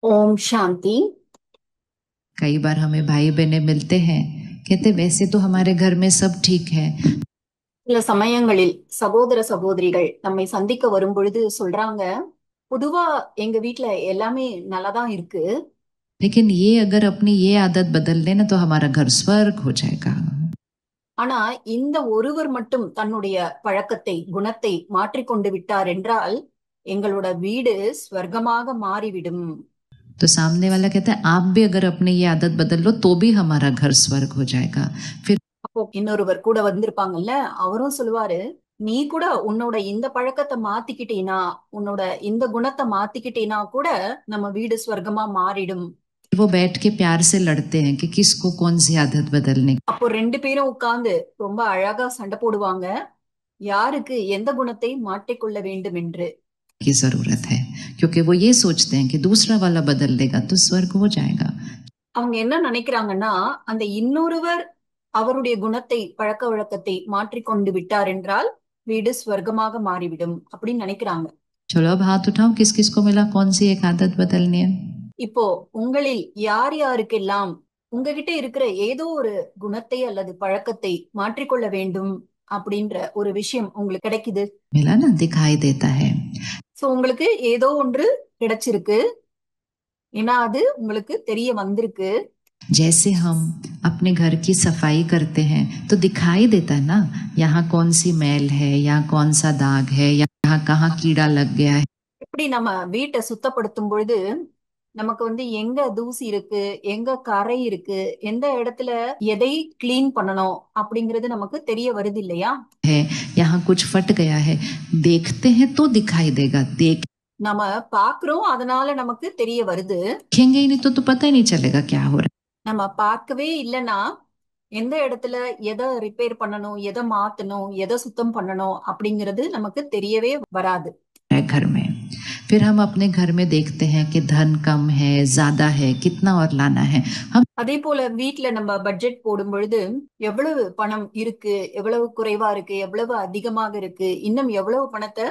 ओम शांति। कई बार हमें भाई बहनें मिलते हैं, कहते वैसे तो हमारे घर में सब ठीक है, சில சமயங்களில் சகோதர சகோதரிகள் நம்மை சந்திக்க வரும் பொழுது சொல்றாங்க, பொதுவா எங்க வீட்ல எல்லாமே நல்லாதான் இருக்கு. लेकिन ये अगर अपनी ये आदत बदल लें ना तो हमारा घर स्वर्ग हो जाएगा। ஆனா இந்த ஒருவர் மட்டும் தன்னுடைய பழக்கத்தை குணத்தை மாற்றிக்கொண்டு விட்டார் என்றால் எங்களோட வீடு ஸ்வர்க்கமாக மாறிவிடும். तो सामने वाला कहता है आप भी अगर अपनी ये आदत बदल लो तो भी हमारा घर स्वर्ग हो जाएगा। फिर அப்போ இன்னொருவர் கூட வந்திருப்பாங்கல்ல, அவரும் சொல்லுவாரு, நீ கூட உன்னோட இந்த பழக்கத்தை மாத்திக்கிட்டீனா, உன்னோட இந்த குணத்தை மாத்திக்கிட்டீனா கூட நம்ம வீடு ஸ்வர்க்கமா மாறிடும். वो बैठ के प्यार से लड़ते हैं कि किसको कौन सी आदत बदलने அப்போ ரெண்டு பேரும் உட்கார்ந்து ரொம்ப அழகா சண்டை போடுவாங்க, யாருக்கு எந்த குணத்தை மாற்றிக்கொள்ள வேண்டும் என்று. की जरूरत है, क्योंकि वो ये सोचते हैं कि दूसरा वाला बदल देगा तो स्वर्ग हो जाएगा। அவங்க என்ன நினைக்கிறாங்கன்னா, அந்த இன்னொருவர் அவருடைய குணத்தை பழக்க வழக்கத்தை மாற்றிக்கொண்டு விட்டார் என்றால் வீடு ஸ்வர்க்கமாக மாறிவிடும் அப்படின்னு நினைக்கிறாங்க. चलो अब हाथ उठाओ, किस किस को मिला कौन सी एक आदत बदलनी है। இப்போ உங்களில் யார் யாருக்கெல்லாம் உங்ககிட்ட இருக்கிற ஏதோ ஒரு குணத்தை அல்லது பழக்கத்தை மாற்றிக்கொள்ள வேண்டும் அப்படின்ற ஒரு விஷயம் உங்களுக்கு கிடைக்குது. मिला ना, दिखाई देता है। சோ உங்களுக்கு ஏதோ ஒன்று கிடைச்சிருக்கு, ஏன்னா அது உங்களுக்கு தெரிய வந்திருக்கு. जैसे हम अपने घर की सफाई करते हैं तो दिखाई देता है ना, यहाँ कौन सी मैल है, यहाँ कौन सा दाग है, यहाँ कहाँ कीड़ा लग गया है। இப்படி நம்ம வீட்டை சுத்தப்படுத்தும் பொழுது நமக்கு எங்க தூசி இருக்கு, எங்க கரை இருக்கு, எந்த இடத்துல எதை கிளீன் பண்ணணும் அப்படிங்கிறது நமக்கு தெரிய வருது இல்லையா? है यहाँ कुछ फट गया है, देखते हैं तो दिखाई देगा, நம்ம பாக்குறோம், அதனால நமக்கு தெரிய வருது. देखेंगे ही नहीं तो पता ही नहीं चलेगा क्या हो रहा நம்ம பார்க்கவே இல்லைன்னா எந்த இடத்துல எதை ரிப்பேர் பண்ணணும், எதை மாத்தணும், எதை சுத்தம் பண்ணணும் அப்படிங்கிறது நமக்கு தெரியவே வராது है घर में। फिर हम अपने घर में देखते हैं कि धन कम है, ज्यादा है, कितना और लाना है। हम அதே போல வீட்ல நம்ம பட்ஜெட் போடும் பொழுது எவ்வளவு பணம் இருக்கு, எவ்வளவு குறைவா இருக்கு, எவ்வளவு அதிகமாக இருக்கு, இன்னும் எவ்வளவு பணத்தை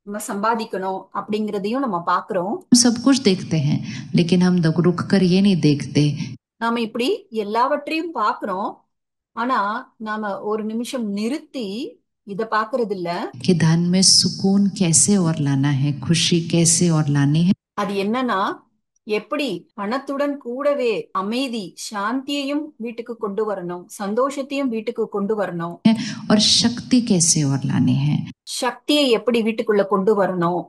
நம்ம சம்பாதிக்கணும் அப்படிங்கிறதையும் நம்ம பாக்குறோம். सब कुछ देखते हैं, लेकिन हम रुक कर ये नहीं देखते நாம இப்படி எல்லாவற்றையும் பாக்குறோம், ஆனா நாம ஒரு நிமிஷம் நிறுத்தி இத பாக்குறது இல்ல, कि धन में सुकून कैसे और लाना है, खुशी कैसे और लानी है। அது என்னன்னா எப்படி பணத்துடன் கூடவே அமைதி சாந்தியையும் வீட்டுக்கு கொண்டு வரணும், சந்தோஷத்தையும் வீட்டுக்கு கொண்டு வரணும், और शक्ति कैसे और लानी है। சக்தியை எப்படி வீட்டுக்குள்ள கொண்டு வரணும்,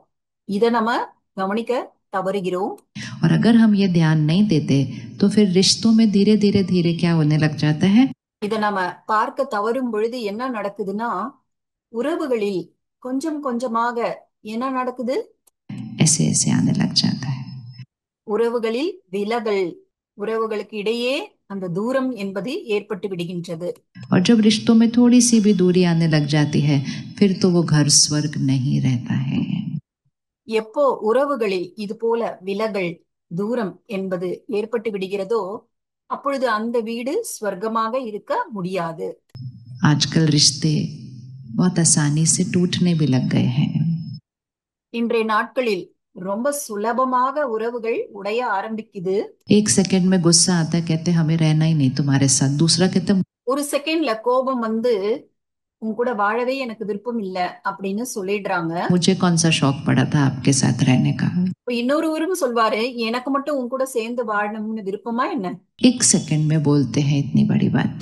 இத நம்ம கவனிக்க தவறுகிறோம். और अगर हम ये ध्यान नहीं देते तो फिर रिश्तों में धीरे धीरे धीरे क्या होने लग जाता है, இத நம்ம பார்க்க தவறும் பொழுது என்ன நடக்குதுன்னா, உறவுகளில் கொஞ்சம் கொஞ்சமாக என்ன நடக்குது, ऐसे ऐसे आने लग जाता है। உறவுகளில் விலகல், உறவுகளுக்கு இடையே அந்த தூரம் என்பது ஏற்பட்டு விடுகின்றது. और जब रिश्तों में थोड़ी सी भी दूरी आने लग जाती है फिर तो वो घर स्वर्ग नहीं रहता है। எப்போ உறவுகளில் இது போல விலகல் தூரம் என்பது ஏற்பட்டு விடுகிறதோ அப்பொழுது அந்த வீடு ஸ்வர்க்கமாக இருக்க முடியாது. आजकल रिश्ते बहुत आसानी से टूटने भी लग गए हैं। இன்றைய நாட்களில் ரொம்ப சுலபமாக உறவுகள் உடைய ஆரம்பிக்குது. एक सेकंड में गुस्सा आता है, कहते हमें रहना ही नहीं तुम्हारे साथ। दूसरा कहते ஒரு செகண்ட்ல கோபம் உன் கூட வாழவே எனக்கு விருப்பம் இல்ல அப்படின்னு சொல்லிடுறாங்க. मुझे कौन सा शौक पड़ा था आपके साथ रहने का। இன்னொருவரும் சொல்வாரு, எனக்கு மட்டும் உன் கூட சேர்ந்து வாழணும்னு விருப்பமா என்ன. एक सेकंड में बोलते हैं इतनी बड़ी बात।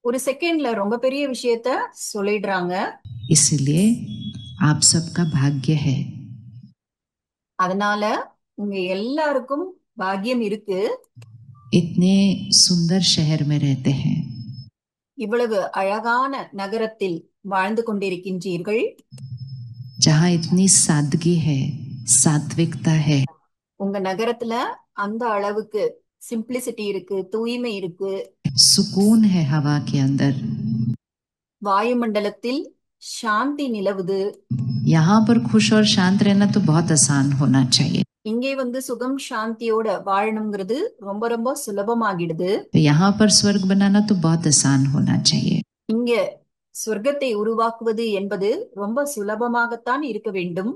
ஒரு செகண்ட்ல ரொம்ப பெரிய விஷயத்த சொல்லிடுறாங்க. इसलिए आप सबका भाग्य है। அதனால உங்க எல்லாருக்கும் பாக்கியம் இருக்கு. इतने सुंदर शहर में रहते हैं, இவ்வளவு அழகான நகரத்தில் வாழ்ந்து கொண்டிருக்கின்றீர்கள், जहाँ इतनी सादगी है, सात्विकता है। உங்க நகரத்துல அந்த அளவுக்கு சிம்பிளிசிட்டி இருக்கு, தூய்மை இருக்கு, सुकून है हवा के अंदर। வாயுமண்டலத்தில் சாந்தி நிலவுது. यहाँ पर खुश और शांत रहना तो बहुत आसान होना चाहिए। இங்கே சுகம் சாந்தியோட வாழணுங்கிறது ரொம்ப ரொம்ப சுலபமாகிடுது. यहाँ पर स्वर्ग बनाना तो बहुत आसान होना चाहिए। இங்க சொர்க்கத்தை உருவாக்குவது என்பது ரொம்ப சுலபமாகத்தான் இருக்க வேண்டும்.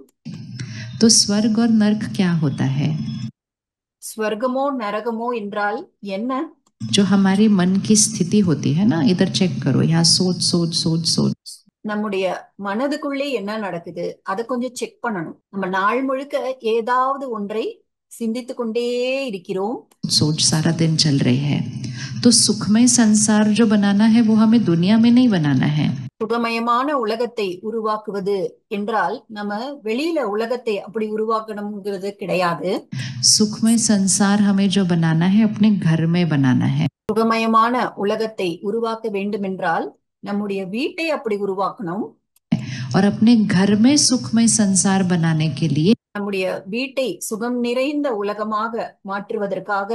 तो स्वर्ग और नर्क क्या होता है? ஸ்வர்கமோ நரகமோ என்றால் என்ன? जो हमारी मन की स्थिति होती है ना, इधर चेक करो, यहाँ सोच सोच सोच सोच நம்முடைய மனதுக்குள்ளே என்ன நடக்குது அதை கொஞ்சம் செக் பண்ணணும். நம்ம நாள் முழுக்க ஏதாவது ஒன்றை சிந்தித்து கொண்டே இருக்கிறோம். सोच सारा दिन चल रही है। तो सुखमय संसार जो बनाना है वो हमें दुनिया में नहीं बनाना है। சுகமயமான உலகத்தை உருவாக்குவது என்றால் நம்ம வெளியில உலகத்தை அப்படி உருவாக்கணுங்கிறது கிடையாது. सुखमय संसार हमें जो बनाना है अपने घर में बनाना है। சுகமயமான உலகத்தை உருவாக்க வேண்டும் என்றால் நம்முடைய வீட்டை அப்படி உருவாக்கணும். और अपने घर में सुखमय संसार बनाने के लिए நம்முடைய வீட்டை சுகம் நிறைந்த உலகமாக மாற்றுவதற்காக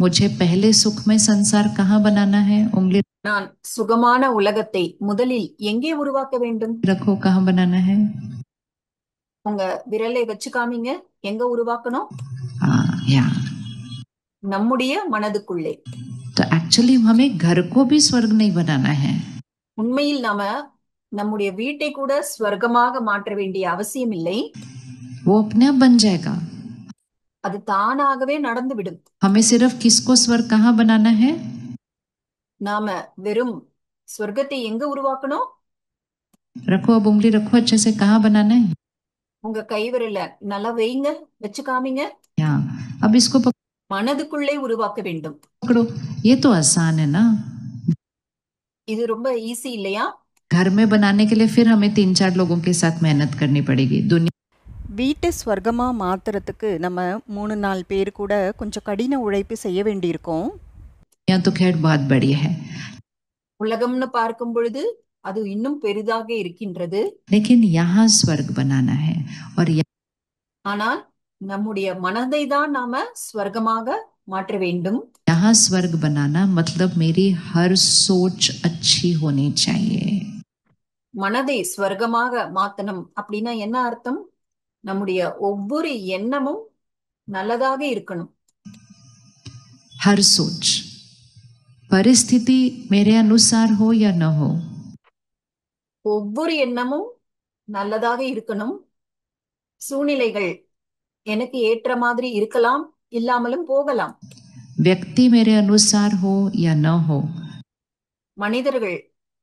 मुझे पहले सुखमय संसार कहाँ बनाना है? उंगली நான் சுகமான உலகத்தை முதலில் எங்கே உருவாக்க வேண்டும்? रखो, कहाँ बनाना है? உங்க விரலை வச்சு காமிங்க, எங்க உருவாக்கணும்? यहाँ நம்முடைய மனதுக்குள்ளே. तो एक्चुअली हमें घर को भी स्वर्ग नहीं बनाना है। உண்மையில் நாம நம்முடைய வீட்டை கூட ஸ்வர்க்கமாக மாற்ற வேண்டிய அவசியம் இல்லை. वो अपने आप बन जाएगा। அது தானாகவே நடந்துவிடும். हमें सिर्फ किसको स्वर्ग कहाँ बनाना है? நாம வெறும் ஸ்வர்க்கத்தை எங்க உருவாக்கணும்? रखो, अब उंगली रखो अच्छे से, कहाँ बनाना है? உங்க கை விரல நல்லா வைங்க, வச்சு காமிங்க. यहाँ अब इसको மனதுக்குள்ளே உருவாக்க வேண்டும். पकड़ो, ये तो आसान है ना। இது ரொம்ப ஈஸி இல்லையா? घर में बनाने के लिए फिर हमें 3-4 लोगों के साथ मेहनत करनी पड़ेगी। दुनिया வீட்டை ஸ்வர்க்கமாக மாற்றுறதுக்கு நம்ம 3-4 பேர் கூட கொஞ்சம் கடின உழைப்பு செய்ய வேண்டியிருக்கோம். तो खैर बहुत बड़ी है, உலகம்னு பார்க்கும் பொழுது அது இன்னும் பெரிதாக இருக்கின்றது. लेकिन यहाँ स्वर्ग बनाना है। और ஆனால் நம்முடைய மனதை தான் நாம ஸ்வர்க்கமாக மாற்ற வேண்டும். यहाँ स्वर्ग बनाना मतलब मेरी हर सोच अच्छी होनी चाहिए। மனதை ஸ்வர்க்கமாக மாத்தணும் அப்படின்னா என்ன அர்த்தம்? நம்முடைய ஒவ்வொரு எண்ணமும் நல்லதாக இருக்கணும். हर सोच, परिस्थिति मेरे अनुसार हो या न हो, ஒவ்வொரு எண்ணமும் நல்லதாக இருக்கணும். சூழ்நிலைகள் எனக்கு ஏற்ற மாதிரி இருக்கலாம், இல்லாமலும் போகலாம். व्यक्ति मेरे अनुसार हो या न हो, மனிதர்கள்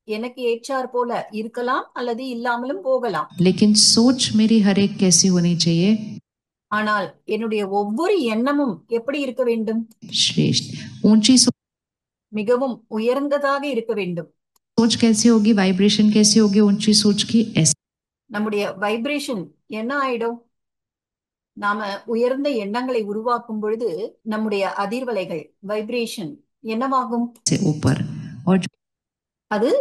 எனக்கு ஏற்றார் போல இருக்கலாம் அல்லது இல்லாமலும் போகலாம். लेकिन सोच मेरी हर एक कैसी होनी चाहिए? ஆனால் என்னுடைய ஒவ்வொரு எண்ணமும் எப்படி இருக்க வேண்டும்? श्रेष्ठ, ऊंची மிகவும் உயர்ந்ததாக இருக்க வேண்டும். सोच कैसी होगी? वाइब्रेशन कैसी होगी ऊंची सोच की? ऐसी நம்முடைய வைப்ரேஷன் என்ன ஆயிடும்? நாம உயர்ந்த எண்ணங்களை உருவாக்கும் பொழுது நம்முடைய அதிர்வலைகள் வைப்ரேஷன் என்னவாகும்? से ऊपर। और அது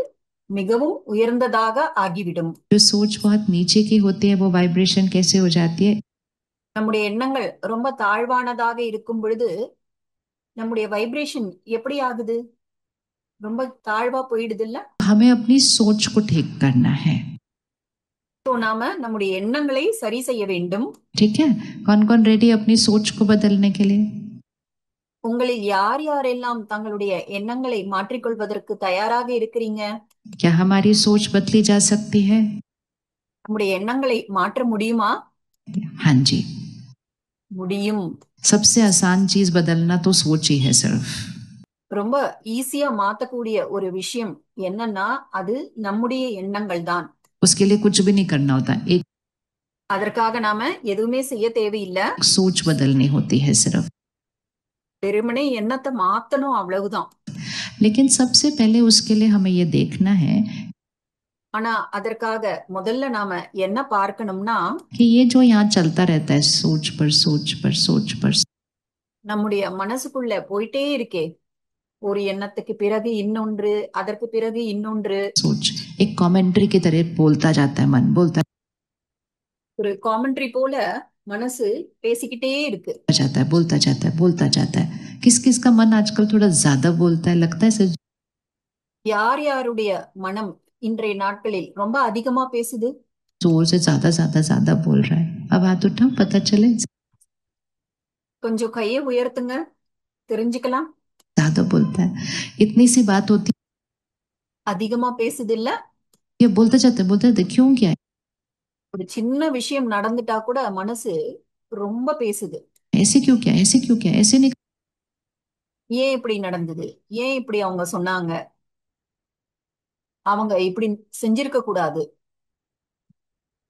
மிகவும் உயர்ந்ததாக ஆகிவிடும். जो सोच बहुत नीचे की होती है वो वाइब्रेशन कैसे हो जाती है? நம்முடைய எண்ணங்கள் ரொம்ப தாழ்வானதாக இருக்கும் பொழுது நம்முடைய வைப்ரேஷன் எப்படி ஆகுது? ரொம்ப தாழ்வா போயிடுது இல்ல? हमें अपनी सोच को ठीक करना है। तो நாம நம்முடைய எண்ணங்களை சரி செய்ய வேண்டும். ठीक है, कौन कौन रेडी अपनी सोच को बदलने के लिए? உங்களில் யார் யாரெல்லாம் தங்களுடைய எண்ணங்களை மாற்றிக்கொள்வதற்கு தயாராக இருக்கிறீங்க? क्या हमारी सोच बदली जा सकती है? நம்முடைய எண்ணங்களை மாற்ற முடியுமா? हाँ जी, முடியும். सबसे आसान चीज बदलना तो सोच ही है सिर्फ। ரொம்ப ஈஸியா மாத்தக்கூடிய ஒரு விஷயம் என்னன்னா அது நம்முடைய எண்ணங்கள் தான். उसके लिए कुछ भी नहीं करना होता, एक அதற்காக நாம எதுவுமே செய்ய தேவையில்லை. सोच बदलनी होती है सिर्फ। வெறுமனே எண்ணத்தை மாத்தணும், அவ்வளவுதான். लेकिन सबसे पहले उसके लिए हमें ये देखना है ஆனா அதற்காக முதல்ல நாம என்ன பார்க்கணும்னா कि ये जो यहाँ चलता रहता है सोच पर सोच पर सोच पर நம்முடைய மனசுக்குள்ள போயிட்டே இருக்கே, ஒரு எண்ணத்துக்கு பிறகு இன்னொன்று, அதற்கு பிறகு இன்னொன்று. सोच एक कमेंट्री की तरह बोलता जाता है, मन बोलता ஒரு காமெண்ட்ரி போல மனசு பேசிக்கிட்டே இருக்கு. जाता है, बोलता जाता है, बोलता जाता है। किस किस का मन आजकल थोड़ा ज्यादा बोलता है, लगता है सर? யார் யாருடைய மனம் இன்றைய நாட்களில் ரொம்ப அதிகமா பேசுது? जोर से ज्यादा ज्यादा ज्यादा बोल रहा है। अब हाथ उठाओ, पता चले। கொஞ்சம் கையை உயர்த்துங்க, தெரிஞ்சுக்கலாம். ज्यादा बोलता है, इतनी सी बात होती அதிகமா பேசுது இல்ல? ये बोलते जाते क्यों क्या है? ஒரு சின்ன விஷயம் நடந்துட்டா கூட மனசு ரொம்ப பேசுது. ऐसे क्यों किया, ऐसे क्यों किया, ऐसे नहीं। ஏன் இப்படி நடந்தது, ஏன் இப்படி அவங்க சொன்னாங்க, அவங்க இப்படி செஞ்சிருக்க கூடாது,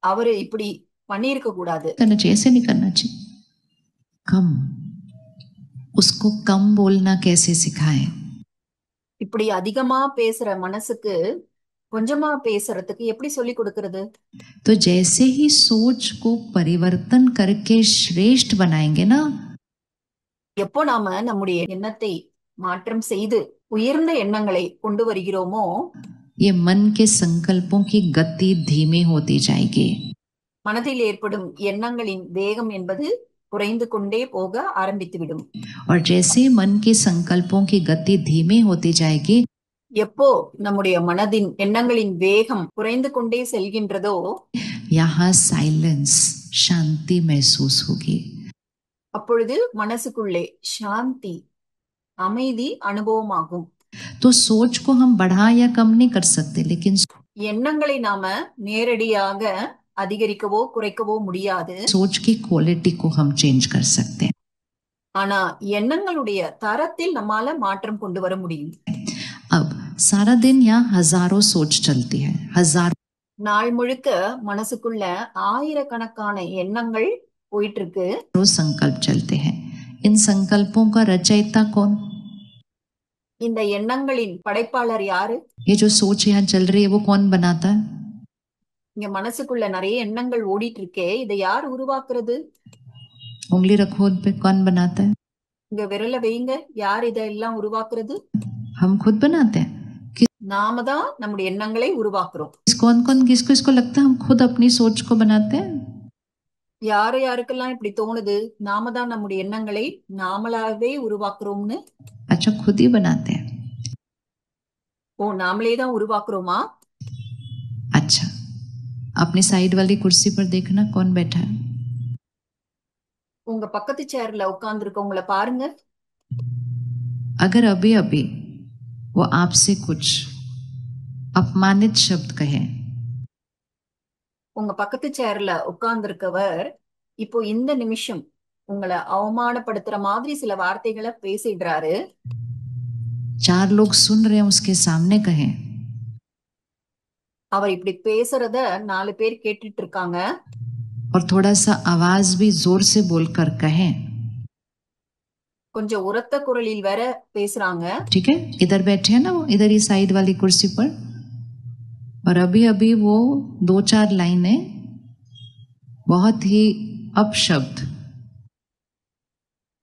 அவரு இப்படி பண்ணியிருக்க கூடாது. करना चाहिए, ऐसे नहीं करना चाहिए। कम, उसको कम बोलना कैसे सिखाएं। இப்படி அதிகமா பேசுற மனசுக்கு கொஞ்சமா பேசுறதுக்கு எப்படி சொல்லி கொடுக்கறது? तो जैसे ही सोच को परिवर्तन करके श्रेष्ठ बनाएंगे ना, எப்போ நாம நம்முடைய எண்ணத்தை மாற்றம் செய்து உயர்ந்த எண்ணங்களை கொண்டு வருகிறோமோ, ये मन के संकल्पों की गति धीमी होती जाएगी। மனதில் ஏற்படும் எண்ணங்களின் வேகம் என்பது குறைந்து கொண்டே போக ஆரம்பித்துவிடும். और जैसे मन के संकल्पों की गति धीमी होती जाएगी, எப்போ நம்முடைய மனதின் எண்ணங்களின் வேகம் குறைந்து கொண்டே செல்கின்றதோ, यहाँ साइलेंस, शांति महसूस होगी। அப்பொழுது மனசுக்குள்ளே சாந்தி, அமைதி அனுபவமாகும். तो सोच को हम बढ़ा या कम नहीं कर सकते, लेकिन எண்ணங்களை நாம நேரடியாக அதிகரிக்கவோ குறைக்கவோ முடியாது. सोच की क्वालिटी को हम चेंज कर सकते हैं। ஆனா எண்ணங்களுடைய தரத்தில் நம்மால மாற்றம் கொண்டு வர முடியும். अब सारा दिन यहाँ हजारों सोच चलती है, हजारों நாள் முழுக்க மனசுக்குள்ள ஆயிரக்கணக்கான எண்ணங்கள் போயிட்டு இருக்கு. संकल्प चलते हैं। इन संकल्पों का रचयिता कौन? இந்த எண்ணங்களின் படைப்பாளர் யாரு? ये जो सोच यहाँ चल रही है वो कौन बनाता है? இங்க மனசுக்குள்ள நிறைய எண்ணங்கள் ஓடிட்டு இருக்கே, இதை யார் உருவாக்குறது? उंगली रखो उन पे, कौन बनाता है? இங்க விரல வைங்க, யார் இதெல்லாம் உருவாக்குறது? हम खुद बनाते हैं। நாம தான் நம்முடைய எண்ணங்களை உருவாக்குறோம். कौन कौन किसको इसको लगता है हम खुद अपनी सोच को बनाते हैं? யாரு யாருக்கெல்லாம் இப்படி தோணுது, நாம தான் நம்முடைய எண்ணங்களை நாமளாவே உருவாக்குறோம்னு? अच्छा, खुद ही बनाते हैं। ஓ, நாமளே தான் உருவாக்குறோமா? अच्छा, अपनी साइड वाली कुर्सी पर देखना कौन बैठा है। உங்க பக்கத்து சேர்ல உட்கார்ந்துருக்கவங்கள பாருங்க. अगर अभी अभी वो आपसे कुछ अपमानित शब्द कहे, உங்க பக்கத்து சேர்ல உட்கார்ந்துருக்கவர் இப்போ இந்த நிமிஷம் உங்களை அவமானப்படுத்துற மாதிரி சில வார்த்தைகளை பேசிடுறாரு. 4 लोग सुन रहे हैं उसके सामने कहें, அவர் இப்படி பேசுறத 4 பேர் கேட்டுட்டு இருக்காங்க. और थोड़ा सा आवाज भी जोर से बोलकर कहें, கொஞ்சம் உரத்த குரலில் வேற பேசுறாங்க. ठीक है, इधर बैठे हैं ना वो, इधर ही साइड वाली कुर्सी पर, और अभी अभी वो 2-4 लाइनें बहुत ही अपशब्द,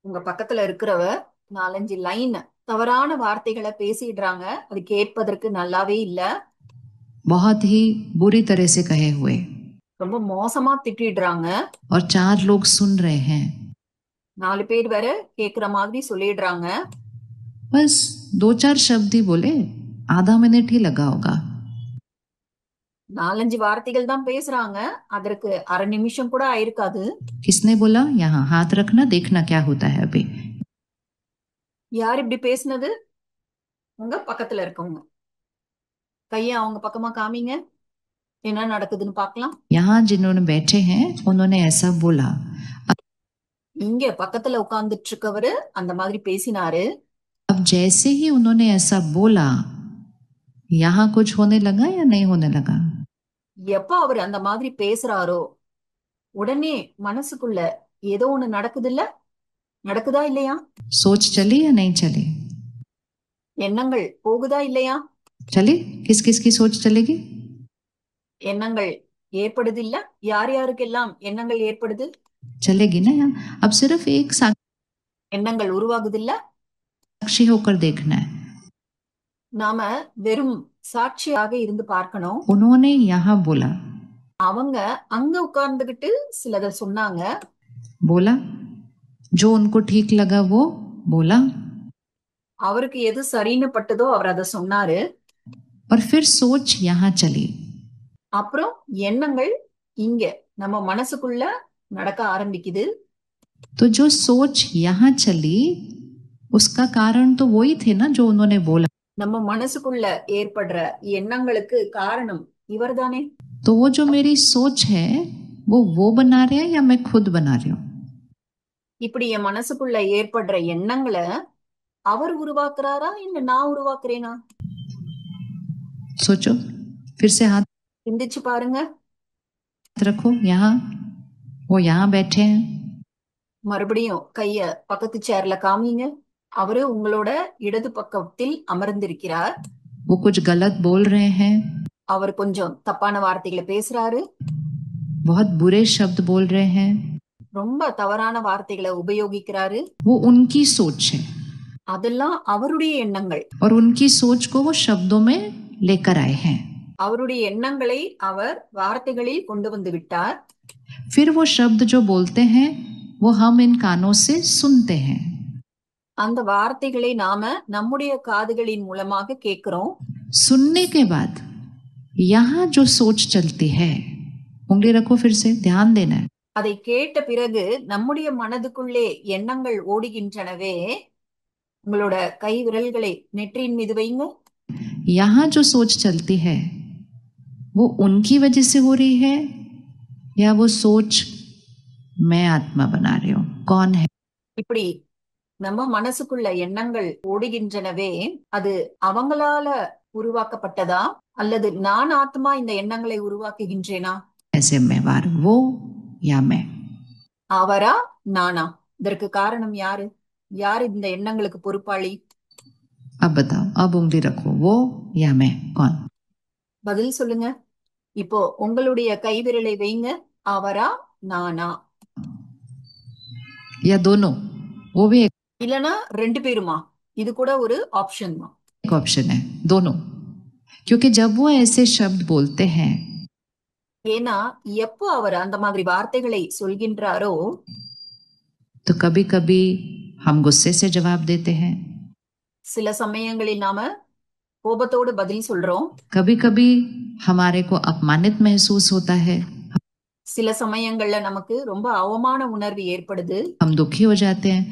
உங்க பக்கத்துல இருக்கிறவர் 4-5 லைன் தவறான வார்த்தைகளை பேசிடுறாங்க. அது கேட்பதற்கு நல்லாவே இல்ல. बहुत ही बुरी तरह से कहे हुए, ரொம்ப மோசமா திட்டிடுறாங்க. और 4 लोग सुन रहे हैं। 4 பேர் வேற கேக்குற மாதிரி சொல்லிடுறாங்க. बस 2-4 शब्द ही बोले, आधा मिनट ही लगा होगा। 4-5 வார்த்தைகள் தான் பேசுறாங்க, அதற்கு அரை நிமிஷம் கூட ஆயிருக்காது. किसने बोला? यहाँ हाथ रखना, देखना क्या होता है अभी। யார் இப்படி பேசுனது? உங்க பக்கத்துல இருக்கவங்க. கைய அவங்க பக்கமா காமிங்க, என்ன நடக்குதுன்னு பார்க்கலாம். यहाँ जिन्होंने बैठे हैं उन्होंने ऐसा बोला। இங்க பக்கத்துல உட்கார்ந்துட்டு இருக்கவரு அந்த மாதிரி பேசினாரு. अब जैसे ही उन्होंने ऐसा बोला, यहाँ कुछ होने लगा या नहीं होने लगा? எப்ப அவர் அந்த மாதிரி பேசுறாரோ உடனே மனசுக்குள்ள ஏதோ ஒண்ணு நடக்குது இல்ல? நடக்குதா இல்லையா? सोच चली या नहीं चली? எண்ணங்கள் போகுதா இல்லையா? चली। किस किस की सोच चलेगी? எண்ணங்கள் ஏற்படுது இல்ல? யார் யாருக்கெல்லாம் எண்ணங்கள் ஏற்படுது? चलेगी ना। यहाँ अब सिर्फ एक எண்ணங்கள் உருவாகுது இல்ல? साक्षी होकर देखना है। நாம வெறும் சாட்சியாக இருந்து பார்க்கணும். उन्होंने यहाँ बोला, அவங்க அங்க உட்கார்ந்துகிட்டு சிலத சொன்னாங்க. बोला जो उनको ठीक लगा वो बोला, அவருக்கு எது சரின்னு பட்டதோ அவர் அதை சொன்னாரு. और फिर सोच यहाँ चली। அப்புறம் எண்ணங்கள் இங்க நம்ம மனசுக்குள்ள நடக்க ஆரம்பிக்குது. तो जो सोच यहाँ चली उसका कारण तो वही थे ना जो उन्होंने बोला। நம்ம மனசுக்குள்ள ஏற்படுற எண்ணங்களுக்கு காரணம் இவர்தானே. तो वो जो मेरी सोच है वो बना रहे हैं या मैं खुद बना रही हूँ? இப்படி என் மனசுக்குள்ள ஏற்படுற எண்ணங்களை அவர் உருவாக்குறாரா இல்ல நான் உருவாக்குறேனா? सोचो, फिर से हाथ சிந்திச்சு பாருங்க. रखो यहाँ, वो यहाँ बैठे हैं, மறுபடியும் கைய பக்கத்து சேர்ல காமிங்க. அவரு உங்களோட இடது பக்கத்தில் அமர்ந்திருக்கிறார். वो कुछ गलत बोल रहे हैं, அவர் கொஞ்சம் தப்பான வார்த்தைகளை பேசுறாரு, बहुत बुरे शब्द बोल रहे हैं, ரொம்ப தவறான வார்த்தைகளை உபயோகிக்கிறாரு. वो उनकी सोच है அதெல்லாம் அவருடைய எண்ணங்கள். और उनकी सोच को वो शब्दों में लेकर आए हैं. அவருடைய எண்ணங்களை அவர் வார்த்தைகளில் கொண்டு வந்து விட்டார். फिर वो शब्द जो बोलते हैं वो हम इन कानों से सुनते हैं. அந்த வார்த்தைகளை நாம நம்முடைய காதுகளின் மூலமாக கேட்கிறோம். सुनने के बाद यहाँ जो सोच चलती है, उंगली रखो, फिर से ध्यान देना है. அதை கேட்ட பிறகு நம்முடைய மனதுக்குள்ளே எண்ணங்கள் ஓடுகின்றனவே, உங்களோட கை விரல்களை நெற்றியின் மீது வைங்க. यहाँ जो सोच चलती है वो उनकी वजह से हो रही है या वो सोच मैं आत्मा बना रही हूँ, कौन है? இப்படி நம்ம மனசுக்குள்ள எண்ணங்கள் ஓடுகின்றனவே, அது அவங்களால உருவாக்கப்பட்டதா அல்லது நான் ஆத்மா இந்த எண்ணங்களை உருவாக்குகின்றேனா? जिम्मेवार वो या मैं? அவரா நானா? இதற்கு காரணம் யாரு? யார் இந்த எண்ணங்களுக்கு பொறுப்பாளி? अब बताओ, अब उंगली रखो, वो या मैं, कौन? பதில் சொல்லுங்க. இப்போ உங்களுடைய கைவிரலை வைங்க. அவரா நானா? या दोनों? वो भी இல்லனா ரெண்டு பேருமா? இது கூட ஒரு ஆப்ஷன் தான். एक ऑप्शन है, दोनों. क्योंकि जब वो ऐसे शब्द बोलते हैं ஏன்னா எப்போ அவர் அந்த மாதிரி வார்த்தைகளை சொல்கின்றாரோ, तो कभी कभी हम गुस्से से जवाब देते हैं, சில சமயங்களில் நாம கோபத்தோடு பதில் சொல்றோம். कभी कभी हमारे को अपमानित महसूस होता है, சில சமயங்கள்ல நமக்கு ரொம்ப அவமான உணர்வு ஏற்படுது. हम दुखी हो जाते हैं,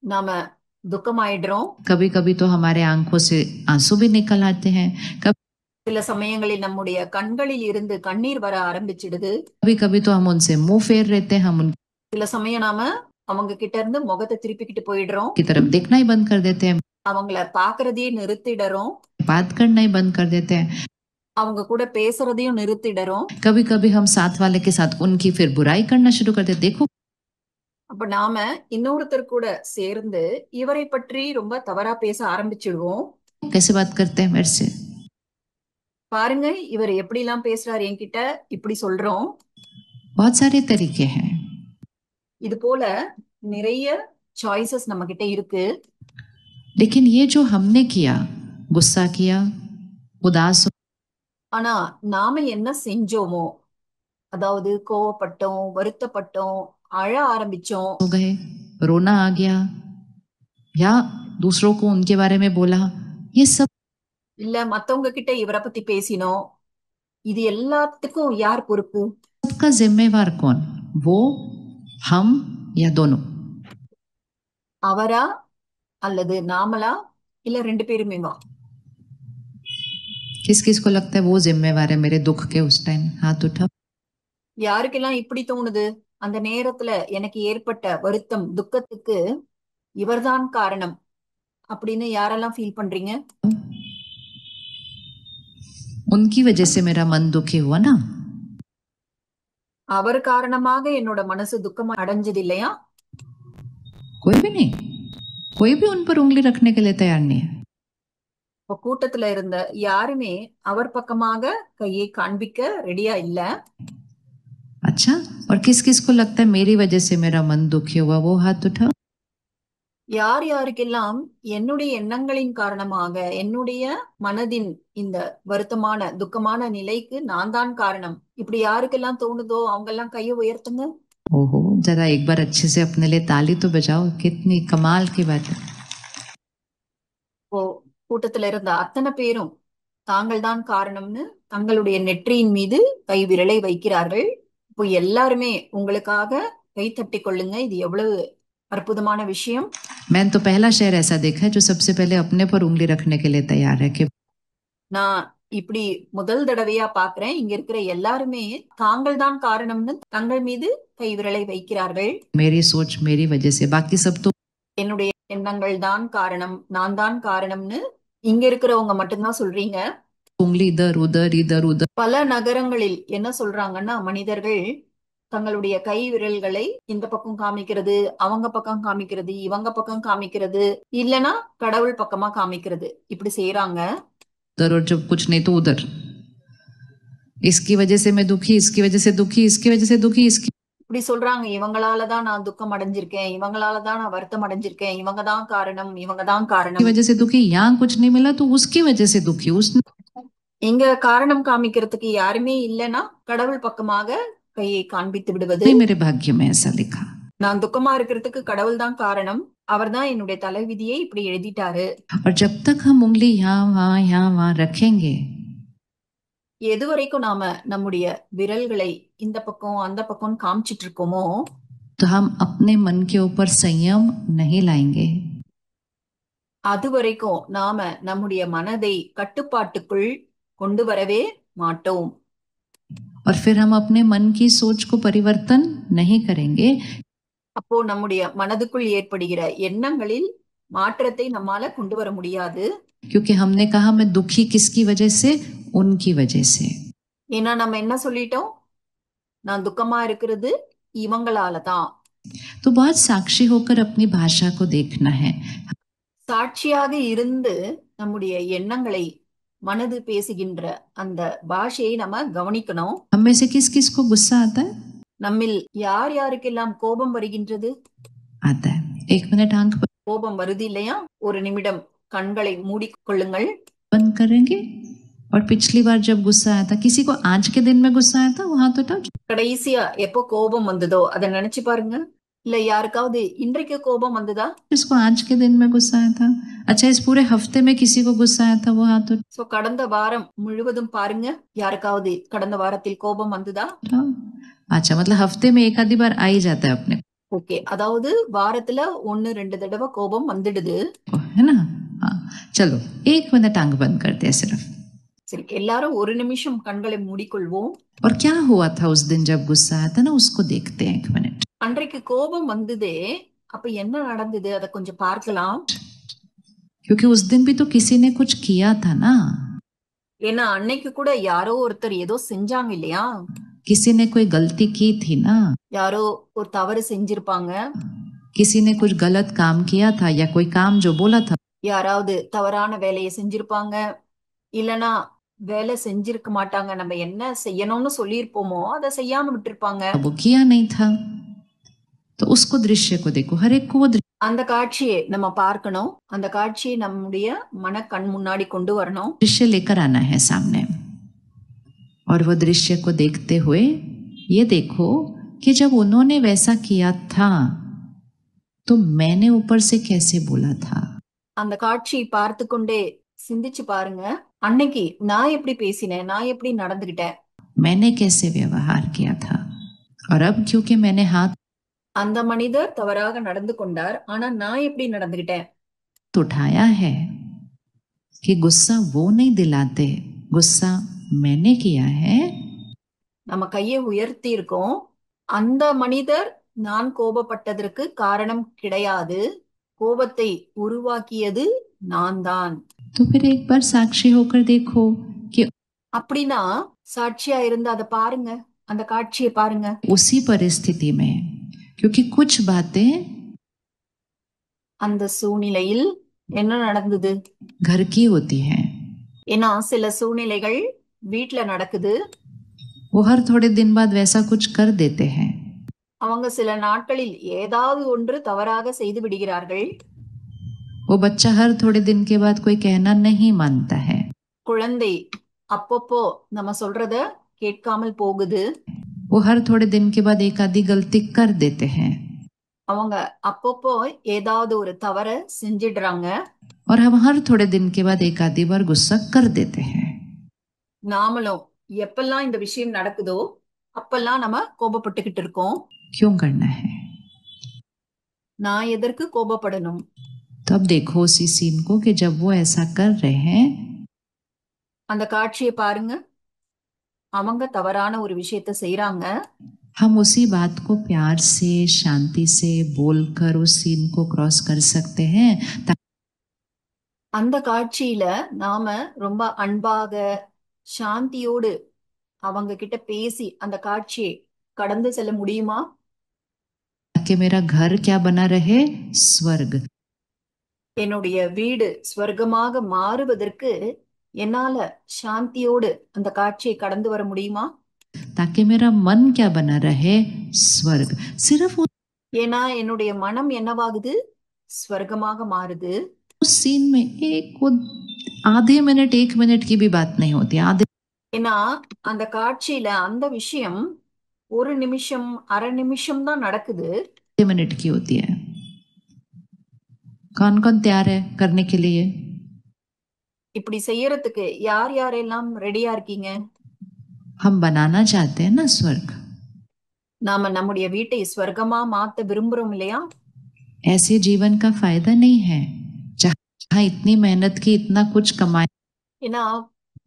நாம துக்கமாயிடுறோம். कभी कभी तो हमारे आंखों से आंसू भी निकल आते हैं, சில சமயங்களில் நம்முடைய கண்களில் இருந்து கண்ணீர் வர ஆரம்பிச்சிடுது. कभी कभी तो हम उनसे मुंह फेर लेते हैं, हम சில சமயம் நாம அவங்க கிட்ட இருந்து முகத்தை திருப்பிக்கிட்டு போயிடுறோம். उनकी तरफ देखना ही बंद कर देते हैं, அவங்கள பாக்குறதையே நிறுத்திடுறோம். बात करना ही बंद कर देते हैं. அவங்க கூட பேசுறதையும் நிறுத்திடுறோம். कभी कभी हम साथ वाले के साथ उनकी फिर बुराई करना शुरू कर देते, देखो அப்ப நாம இன்னொருத்தர் கூட சேர்ந்து இவரை பற்றி ரொம்ப தவறா பேச ஆரம்பிச்சிடுவோம். कैसे बात करते हैं मेरे से, பாருங்க இவர் எப்படி எல்லாம் பேசுறாரு என்கிட்ட, இப்படி சொல்றோம். बहुत सारे तरीके हैं. இது போல நிறைய சாய்ஸஸ் நம்ம கிட்ட இருக்கு. लेकिन ये जो हमने किया, गुस्सा किया, उदास ஆனா நாம என்ன செஞ்சோமோ, அதாவது கோவப்பட்டோம், வருத்தப்பட்டோம், அழ ஆரம்பிச்சோம், हो गए, रोना आ गया या दूसरों को उनके बारे में बोला, ये सब இல்ல மத்தவங்க கிட்ட இவரை பத்தி பேசினோம், இது எல்லாத்துக்கும் யார் பொறுப்பு? सबका जिम्मेवार कौन? वो, हम या दोनों? அவரா அல்லது நாமளா இல்ல ரெண்டு பேருமே வா? किस किस को लगता है वो जिम्मेवार है मेरे दुख के? उस टाइम हाथ उठा. யாருக்கெல்லாம் இப்படி தோணுது? அந்த நேரத்துல எனக்கு ஏற்பட்ட வருத்தம், துக்கத்துக்கு இவர்தான் காரணம் அப்படின்னு யாரெல்லாம் ஃபீல் பண்றீங்க? उनकी वजह से मेरा मन दुखी हुआ ना. அவர் காரணமாக என்னோட மனசு துக்கம் அடைஞ்சது இல்லையா? कोई भी नहीं, कोई भी उन पर उंगली रखने के लिए तैयार नहीं है. இப்ப கூட்டத்துல இருந்த யாருமே அவர் பக்கமாக கையை காண்பிக்க ரெடியா இல்ல. अच्छा, और किस किस को लगता है मेरी वजह से मेरा मन दुखी हुआ? वो हाथ उठा. யார் யாருக்கெல்லாம் என்னுடைய எண்ணங்களின் காரணமாக என்னுடைய மனதின் இந்த வருத்தமான துக்கமான நிலைக்கு நான் தான் காரணம், இப்படி யாருக்கெல்லாம் தோணுதோ அவங்க எல்லாம் கையை உயர்த்துங்க. ओहो, जरा एक बार अच्छे से अपने लिए ताली तो बजाओ, कितनी कमाल की बात है. இப்போ கூட்டத்துல இருந்த அத்தனை பேரும் தாங்கள் தான் காரணம்னு தங்களுடைய நெற்றியின் மீது கை விரலை வைக்கிறார்கள். இப்போ எல்லாருமே உங்களுக்காக கை தட்டி கொள்ளுங்க. இது எவ்வளவு அற்புதமான விஷயம். मैंने तो पहला शहर ऐसा देखा है जो सबसे पहले अपने पर उंगली रखने के लिए तैयार है कि நான் இப்படி முதல் தடவையா பாக்குறேன். இங்க இருக்கிற எல்லாருமே தாங்கள் தான் காரணம்னு தங்கள் மீது கை விரலை வைக்கிறார்கள். मेरी सोच मेरी वजह से, बाकी सब तो என்னுடைய எண்ணங்கள் தான் காரணம், நான் தான் காரணம்னு இங்க இருக்கிறவங்க மட்டும்தான் சொல்றீங்க. उंगली इधर उधर इधर उधर. பல நகரங்களில் என்ன சொல்றாங்கன்னா, மனிதர்கள் தங்களுடைய கை விரல்களை இந்த பக்கம் காமிக்கிறது, அவங்க பக்கம் காமிக்கிறது, இவங்க பக்கம் காமிக்கிறது, இல்லனா கடவுள் பக்கமா காமிக்கிறது, இப்படி செய்யறாங்க. उधर और जब कुछ नहीं तो उधर. इसकी वजह से मैं दुखी, इसकी वजह से दुखी, इसकी वजह से दुखी, इसकी இப்படி சொல்றாங்க. இவங்களாலதான் நான் துக்கம் அடைஞ்சிருக்கேன், இவங்களாலதான் நான் வருத்தம் அடைஞ்சிருக்கேன், இவங்க தான் காரணம், இவங்க தான் காரணம். वजह से दुखी. यहाँ कुछ नहीं मिला तो उसकी वजह से दुखी. उसने இங்க காரணம் காமிக்கிறதுக்கு யாருமே இல்லைன்னா கடவுள் பக்கமாக கையை காண்பித்து விடுவது. नहीं, मेरे भाग्य में ऐसा लिखा. நான் துக்கமா இருக்கிறதுக்கு கடவுள் தான் காரணம், அவர் தான் என்னுடைய தலைவிதியை இப்படி எழுதிட்டாரு. और जब तक हम उंगली यहाँ वहां रखेंगे, எது வரைக்கும் நாம நம்முடைய விரல்களை இந்த பக்கம் அந்த பக்கம் காமிச்சிட்டு இருக்கோமோ, तो हम अपने मन के ऊपर संयम नहीं लाएंगे. அது வரைக்கும் நாம நம்முடைய மனதை கட்டுப்பாட்டுக்குள் கொண்டு வரவே மாட்டோம். और फिर हम अपने मन की सोच को परिवर्तन नहीं करेंगे. அப்போ நம்முடைய மனதுக்குள் ஏற்படுகிற எண்ணங்களில் மாற்றத்தை நம்மால கொண்டு வர முடியாது. क्योंकि हमने कहा मैं दुखी किसकी वजह से, उनकी वजह से. ஏன்னா நம்ம என்ன சொல்லிட்டோம், நான் துக்கமா இருக்கிறது இவங்களால தான். तो बहुत साक्षी होकर अपनी भाषा को देखना है. சாட்சியாக இருந்து நம்முடைய எண்ணங்களை, மனது பேசுகின்ற அந்த பாஷையை நம்ம கவனிக்கணும். हम में से किस किस को गुस्सा आता है? நம்மில் யார் யாருக்கெல்லாம் கோபம் வருகின்றது? आता है. 1 मिनट आंख கோபம் வருது இல்லையா? ஒரு நிமிடம் கண்களை மூடிக்கொள்ளுங்கள். बंद करेंगे. और पिछली बार जब गुस्सा आया था, किसी को आज के दिन में गुस्सा आया था, वहां तो टच. கடைசியா எப்போ கோபம் வந்ததோ அதை நினைச்சு பாருங்க. இல்ல யாருக்காவது இன்றைக்கு கோபம் வந்ததா? जिसको आज के दिन में गुस्सा आया था. अच्छा, इस पूरे हफ्ते में किसी को गुस्सा आया था, वो हाथ तो. சோ கடந்த வாரம் முழுவதும் பாருங்க, யாருக்காவது கடந்த வாரத்தில் கோபம் வந்ததா? अच्छा, मतलब हफ्ते में एक आधी बार आ ही जाता है अपने ஓகே, அதாவது வாரத்துல 1-2 தடவை கோபம் வந்துடுது. है ना. हाँ, चलो 1 मिनट आंख बंद करते हैं सिर्फ. சரி, எல்லாரும் ஒரு நிமிஷம் கண்களை மூடிக்கொள்வோம். और क्या हुआ था उस दिन जब गुस्सा आया था ना, उसको देखते हैं 1 मिनट. அன்றைக்கு கோபம் வந்ததே, அப்ப என்ன நடந்தது அதை கொஞ்சம் பார்க்கலாம். क्योंकि उस दिन भी तो किसी ने कुछ किया था ना. ஏன்னா அன்னைக்கு கூட யாரோ ஒருத்தர் ஏதோ செஞ்சாங்க இல்லையா? किसी ने कोई गलती की थी ना. யாரோ ஒரு தவறு செஞ்சிருப்பாங்க. किसी ने कुछ गलत काम किया था, या कोई काम जो बोला था. யாராவது தவறான வேலையை செஞ்சிருப்பாங்க, இல்லனா வேலை செஞ்சிருக்க மாட்டாங்க. நம்ம என்ன செய்யணும்னு சொல்லியிருப்போமோ அதை செய்யாம விட்டுருப்பாங்க. वो किया नहीं था. तो उसको दृश्य को देखो, हर एक को वो அந்த காட்சியை நம்ம பார்க்கணும். அந்த காட்சியை நம்முடைய மன கண் முன்னாடி கொண்டு வரணும். दृश्य लेकर आना है सामने. और वो दृश्य को देखते हुए ये देखो कि जब उन्होंने वैसा किया था तो मैंने ऊपर से कैसे बोला था. அந்த காட்சியை பார்த்து கொண்டே சிந்திச்சு பாருங்க. அன்னைக்கு நான் எப்படி பேசினேன், நான் எப்படி நடந்துகிட்டேன், मैंने कैसे व्यवहार किया था. और अब क्योंकि मैंने हाथ அந்த மனிதர் தவறாக நடந்து கொண்டார், ஆனா நான் எப்படி நடந்துகிட்டேன். उठाया है कि गुस्सा वो नहीं दिलाते, गुस्सा मैंने किया है. நம்ம கையை உயர்த்தி இருக்கோம். அந்த மனிதர் நான் கோபப்பட்டதற்கு காரணம் கிடையாது, கோபத்தை உருவாக்கியது நான் தான். तो फिर एक बार साक्षी होकर देखो कि அப்படின்னா சாட்சியா இருந்து அதை பாருங்க, அந்த காட்சியை பாருங்க. उसी परिस्थिति में, क्योंकि कुछ बातें அந்த சூழ்நிலையில் என்ன நடந்தது? घर की होती हैं. ஏன்னா சில சூழ்நிலைகள் வீட்ல நடக்குது. वो हर थोड़े दिन बाद वैसा कुछ कर देते हैं. அவங்க சில நாட்களில் ஏதாவது ஒன்று தவறாக செய்து விடுகிறார்கள். वो बच्चा हर थोड़े दिन के बाद कोई कहना नहीं मानता है. குழந்தை அப்பப்போ நம்ம சொல்றத கேட்காமல் போகுது. वो हर थोड़े दिन के बाद एक आधी गलती कर देते हैं. அவங்க அப்பப்போ ஏதாவது ஒரு தவற செஞ்சிடுறாங்க. और हम हर थोड़े दिन के बाद एक आधी बार गुस्सा कर देते हैं. நாமளும் எப்பெல்லாம் இந்த விஷயம் நடக்குதோ அப்பெல்லாம் நம்ம கோபப்பட்டுக்கிட்டு இருக்கோம். क्यों करना है? நான் எதற்கு கோபப்படணும்? तब देखो उसी सीन को कि जब वो ऐसा कर रहे हैं அந்த காட்சியை பாருங்க. அவங்க தவறான ஒரு விஷயத்த செய்றாங்க. हम उसी बात को प्यार से शांति से बोलकर उस सीन को क्रॉस कर सकते हैं அந்த காட்சியில நாம ரொம்ப அன்பாக சாந்தியோடு அவங்க கிட்ட பேசி அந்த காட்சியை கடந்து செல்ல முடியுமா? ताकि मेरा घर क्या बना रहे स्वर्ग என்னுடைய வீடு ஸ்வர்க்கமாக மாறுவதற்கு என்னால சாந்தியோடு அந்த காட்சியை கடந்து வர முடியுமா? ताकि मेरा मन क्या बना रहे स्वर्ग सिर्फ ஏன்னா என்னுடைய மனம் என்னவாகுது? ஸ்வர்க்கமாக மாறுது. उस सीन में एक वो आधे मिनट 1 मिनट की भी बात नहीं होती आधे ஏன்னா அந்த காட்சியில அந்த விஷயம் ஒரு நிமிஷம் அரை நிமிஷம் தான் நடக்குது. मिनट की होती है कौन कौन तैयार है करने के लिए இப்படி செய்யறதுக்கு யார் யாரெல்லாம் ரெடியா இருக்கீங்க? हम बनाना चाहते हैं ना स्वर्ग நாம நம்முடைய வீட்டை ஸ்வர்க்கமா மாத்த விரும்புறோம் இல்லையா? ऐसे जीवन का फायदा नहीं है जहाँ इतनी मेहनत की इतना कुछ कमाए ஏன்னா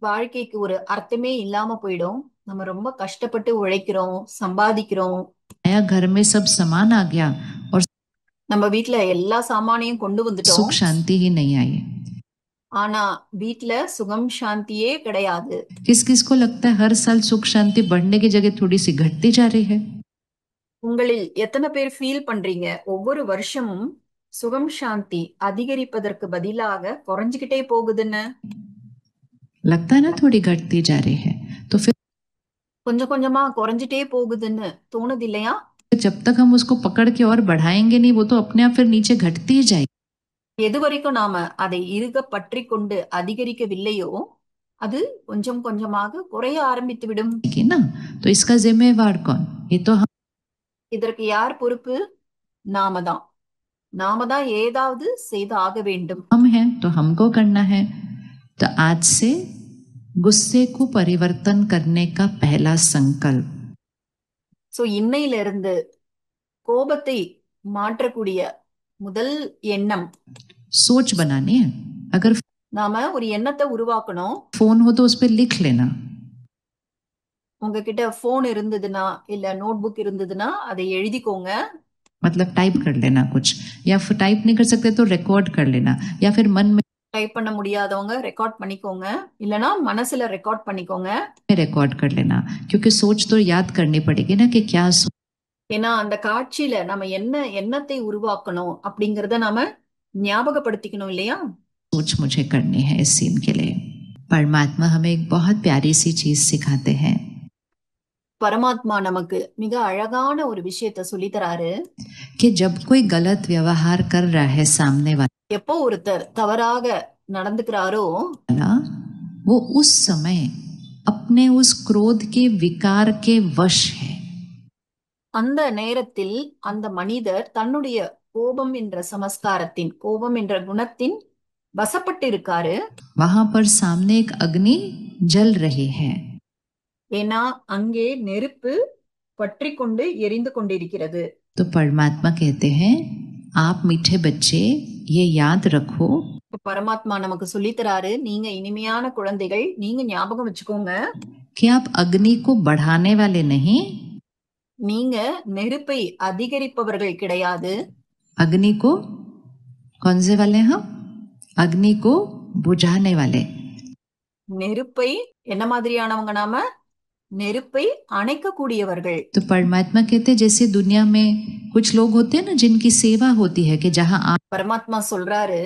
வாழ்க்கைக்கு ஒரு அர்த்தமே இல்லாம போயிடும். நம்ம ரொம்ப கஷ்டப்பட்டு உழைக்கிறோம், சம்பாதிக்கிறோம், आया घर में सब सामान आ गया और நம்ம வீட்ல எல்லா சாமானையும் கொண்டு வந்துட்டோம். सुख शांति ही नहीं आई ஆனா வீட்ல சுகம் சாந்தியே கிடையாது. किस किस को लगता है हर साल सुख शांति बढ़ने की जगह थोड़ी सी घटती जा रही है உங்களில் எத்தனை பேர் ஃபீல் பண்றீங்க ஒவ்வொரு வருஷமும் சுகம் சாந்தி அதிகரிப்பதற்கு பதிலாக குறைஞ்சுக்கிட்டே போகுதுன்னு? लगता है ना थोड़ी घटती जा रही है तो फिर கொஞ்சம் கொஞ்சமா குறைஞ்சிட்டே போகுதுன்னு தோணுது இல்லையா? जब तक हम उसको पकड़ के और बढ़ाएंगे नहीं वो तो अपने आप फिर नीचे घटती ही जाएगी எது வரைக்கும் நாம அதை இறுக பற்றி கொண்டு அதிகரிக்கவில்லையோ அது கொஞ்சம் கொஞ்சமாக குறைய ஆரம்பித்து விடும். ना तो इसका जिम्मेवार कौन ये तो இதற்கு யார் பொறுப்பு? நாம தான். நாம தான் ஏதாவது செய்து ஆக வேண்டும். हम हैं तो हमको करना है तो आज से गुस्से को परिवर्तन करने का पहला संकल्प சோ இன்னையில இருந்து கோபத்தை மாற்றக்கூடிய முதல் எண்ணம் सोच बनानी है अगर நாம ஒரு எண்ணத்தை உருவாக்கணும். फोन हो तो उस पर लिख लेना உங்ககிட்ட போன் இருந்ததுன்னா இல்ல நோட்புக் இருந்ததுன்னா அதை எழுதிக்கோங்க. मतलब टाइप कर लेना कुछ या फिर टाइप नहीं कर सकते तो रिकॉर्ड कर लेना या फिर मन में டைப் பண்ண முடியாதவங்க ரெக்கார்ட் பண்ணிக்கோங்க, இல்லனா மனசுல ரெக்கார்ட் பண்ணிக்கோங்க. रिकॉर्ड कर लेना क्योंकि सोच तो याद करनी पड़ेगी ना कि क्या ஏன்னா அந்த காட்சியில நம்ம என்ன எண்ணத்தை உருவாக்கணும் அப்படிங்கறத நாம ஞாபகப்படுத்திக்கணும் இல்லையா? सोच मुझे करनी है इस सीन के लिए परमात्मा हमें एक बहुत प्यारी सी चीज सिखाते हैं பரமாத்மா நமக்கு மிக அழகான ஒரு விஷயத்தை சொல்லித் தராரு. कि जब कोई गलत व्यवहार कर रहा है सामने எப்போ ஒருத்தர் தவறாக நடந்துக்கிறாரோ वाला वो उस समय अपने उस क्रोध के विकार के वश है அந்த நேரத்தில் அந்த மனிதர் தன்னுடைய கோபம் என்ற சமஸ்காரத்தின் கோபம் என்ற குணத்தின் வசப்பட்டு இருக்காரு. वहां पर सामने एक अग्नि जल रही है ஏன்னா அங்கே நெருப்பு பற்றி கொண்டு எரிந்து கொண்டிருக்கிறது. तो परमात्मा कहते हैं आप मीठे बच्चे ये याद रखो பரமாத்மா நமக்கு சொல்லித் தராரு, நீங்க இனிமையான குழந்தைகள், நீங்க ஞாபகம் வச்சுக்கோங்க, कि आप अग्नि को बढ़ाने वाले नहीं நீங்க நெருப்பை அதிகரிப்பவர்கள் கிடையாது. अग्नि को कौन से वाले हम अग्नि को बुझाने वाले நெருப்பை என்ன மாதிரியானவங்க? நாம நெருப்பை அணைக்கக்கூடியவர்கள். तो परमात्मा कहते हैं जैसे दुनिया में कुछ लोग होते हैं ना जिनकी सेवा होती है कि जहां பரமாத்மா சொல்றாரு,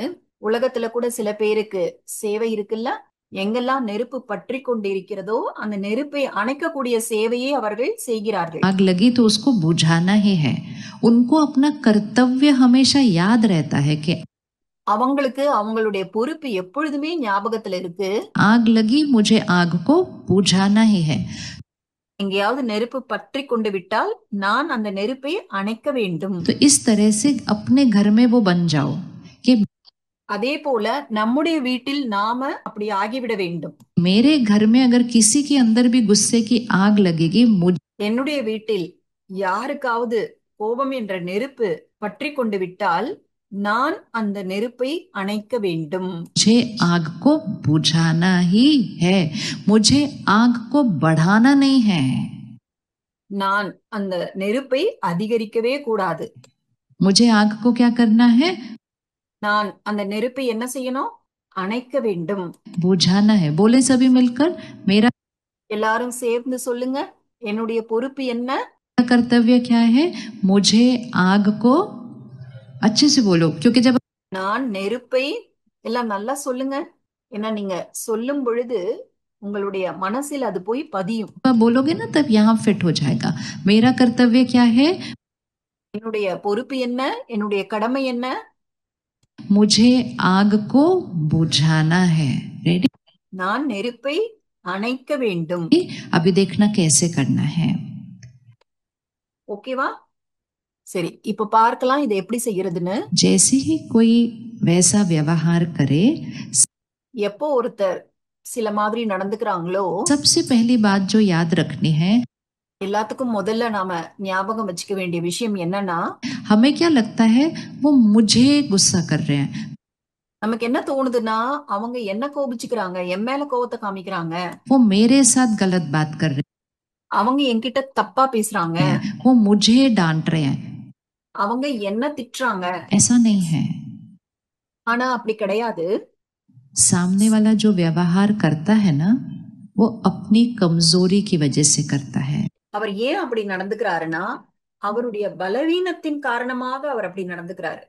உலகத்துல கூட சில பேருக்கு சேவை இருக்குல்ல, எங்கெல்லாம் நெருப்பு பற்றி கொண்டிருக்கிறதோ அந்த நெருப்பை அணைக்கக்கூடிய சேவையை அவர்கள் செய்கிறார்கள். आग लगी तो उसको बुझाना ही है उनको अपना कर्तव्य हमेशा याद रहता है कि அவங்களுக்கு அவங்களுடைய பொறுப்பு எப்பொழுதுமே ஞாபகத்துல இருக்கு. आग लगी मुझे आग को बुझाना ही है எங்கேயாவது நெருப்பு பற்றி கொண்டு விட்டால் நான் அந்த நெருப்பை அணைக்க வேண்டும். तो इस तरह से अपने घर में वो बन जाओ कि அதே போல நம்முடைய வீட்டில் நாம அப்படி ஆகிவிட வேண்டும். मेरे घर में अगर किसी के अंदर भी गुस्से की आग लगेगी என்னுடைய வீட்டில் யாருக்காவது கோபம் என்ற நெருப்பு பற்றி கொண்டு விட்டால் நான் அந்த நெருப்பை அணைக்க வேண்டும். मुझे आग को बुझाना ही है, मुझे आग को बढ़ाना नहीं है. நான் அந்த நெருப்பை அதிகரிக்கவே கூடாது. मुझे आग को क्या करना है? நான் அந்த நெருப்பை என்ன செய்யணும்? அணைக்க வேண்டும். बुझाना है. बोले सभी मिलकर, मेरा எல்லாரும் சேர்ந்து சொல்லுங்க. என்னுடைய பொறுப்பு என்ன? कर्तव्य क्या है? मुझे आग को, अच्छे से बोलो, क्योंकि जब நான் நெருப்பை, எல்லாம் நல்லா சொல்லுங்க. ஏன்னா நீங்க சொல்லும் பொழுது உங்களுடைய மனசில் அது போய் பதியும். आप बोलोगे ना तब यहाँ फिट हो जाएगा. मेरा कर्तव्य क्या है? என்னுடைய பொறுப்பு என்ன? என்னுடைய கடமை என்ன? मुझे आग को बुझाना है. रेडी? நான் நெருப்பை அணைக்க வேண்டும். अभी देखना कैसे करना है. ஓகேவா? சரி, இப்ப பார்க்கலாம் இது எப்படி செய்யறதுன்னு. जैसे ही कोई वैसा व्यवहार करे, எப்போ ஒருத்தர் சில மாதிரி நடந்துக்கிறாங்களோ, सबसे पहली बात जो याद रखनी है, எல்லாத்துக்கும் முதல்ல நாம ஞாபகம் வச்சுக்க வேண்டிய விஷயம் என்னன்னா, हमें क्या लगता है वो मुझे गुस्सा कर रहे हैं. நமக்கு என்ன தோணுதுன்னா, அவங்க என்ன கோபிச்சுக்கிறாங்க, என் மேல கோபத்தை காமிக்கிறாங்க, वो मेरे साथ गलत बात कर रहे அவங்க என்கிட்ட தப்பா பேசுறாங்க, हैं, वो मुझे डांट रहे हैं. அவங்க என்ன திட்டுறாங்க. ऐसा नहीं है. ஆனா அப்படி கிடையாது. सामने वाला जो व्यवहार करता है ना, वो अपनी कमजोरी की वजह से करता है. அவர் ஏன் அப்படி நடந்துக்கிறாருன்னா, அவருடைய பலவீனத்தின் காரணமாக அவர் அப்படி நடந்துக்கிறாரு.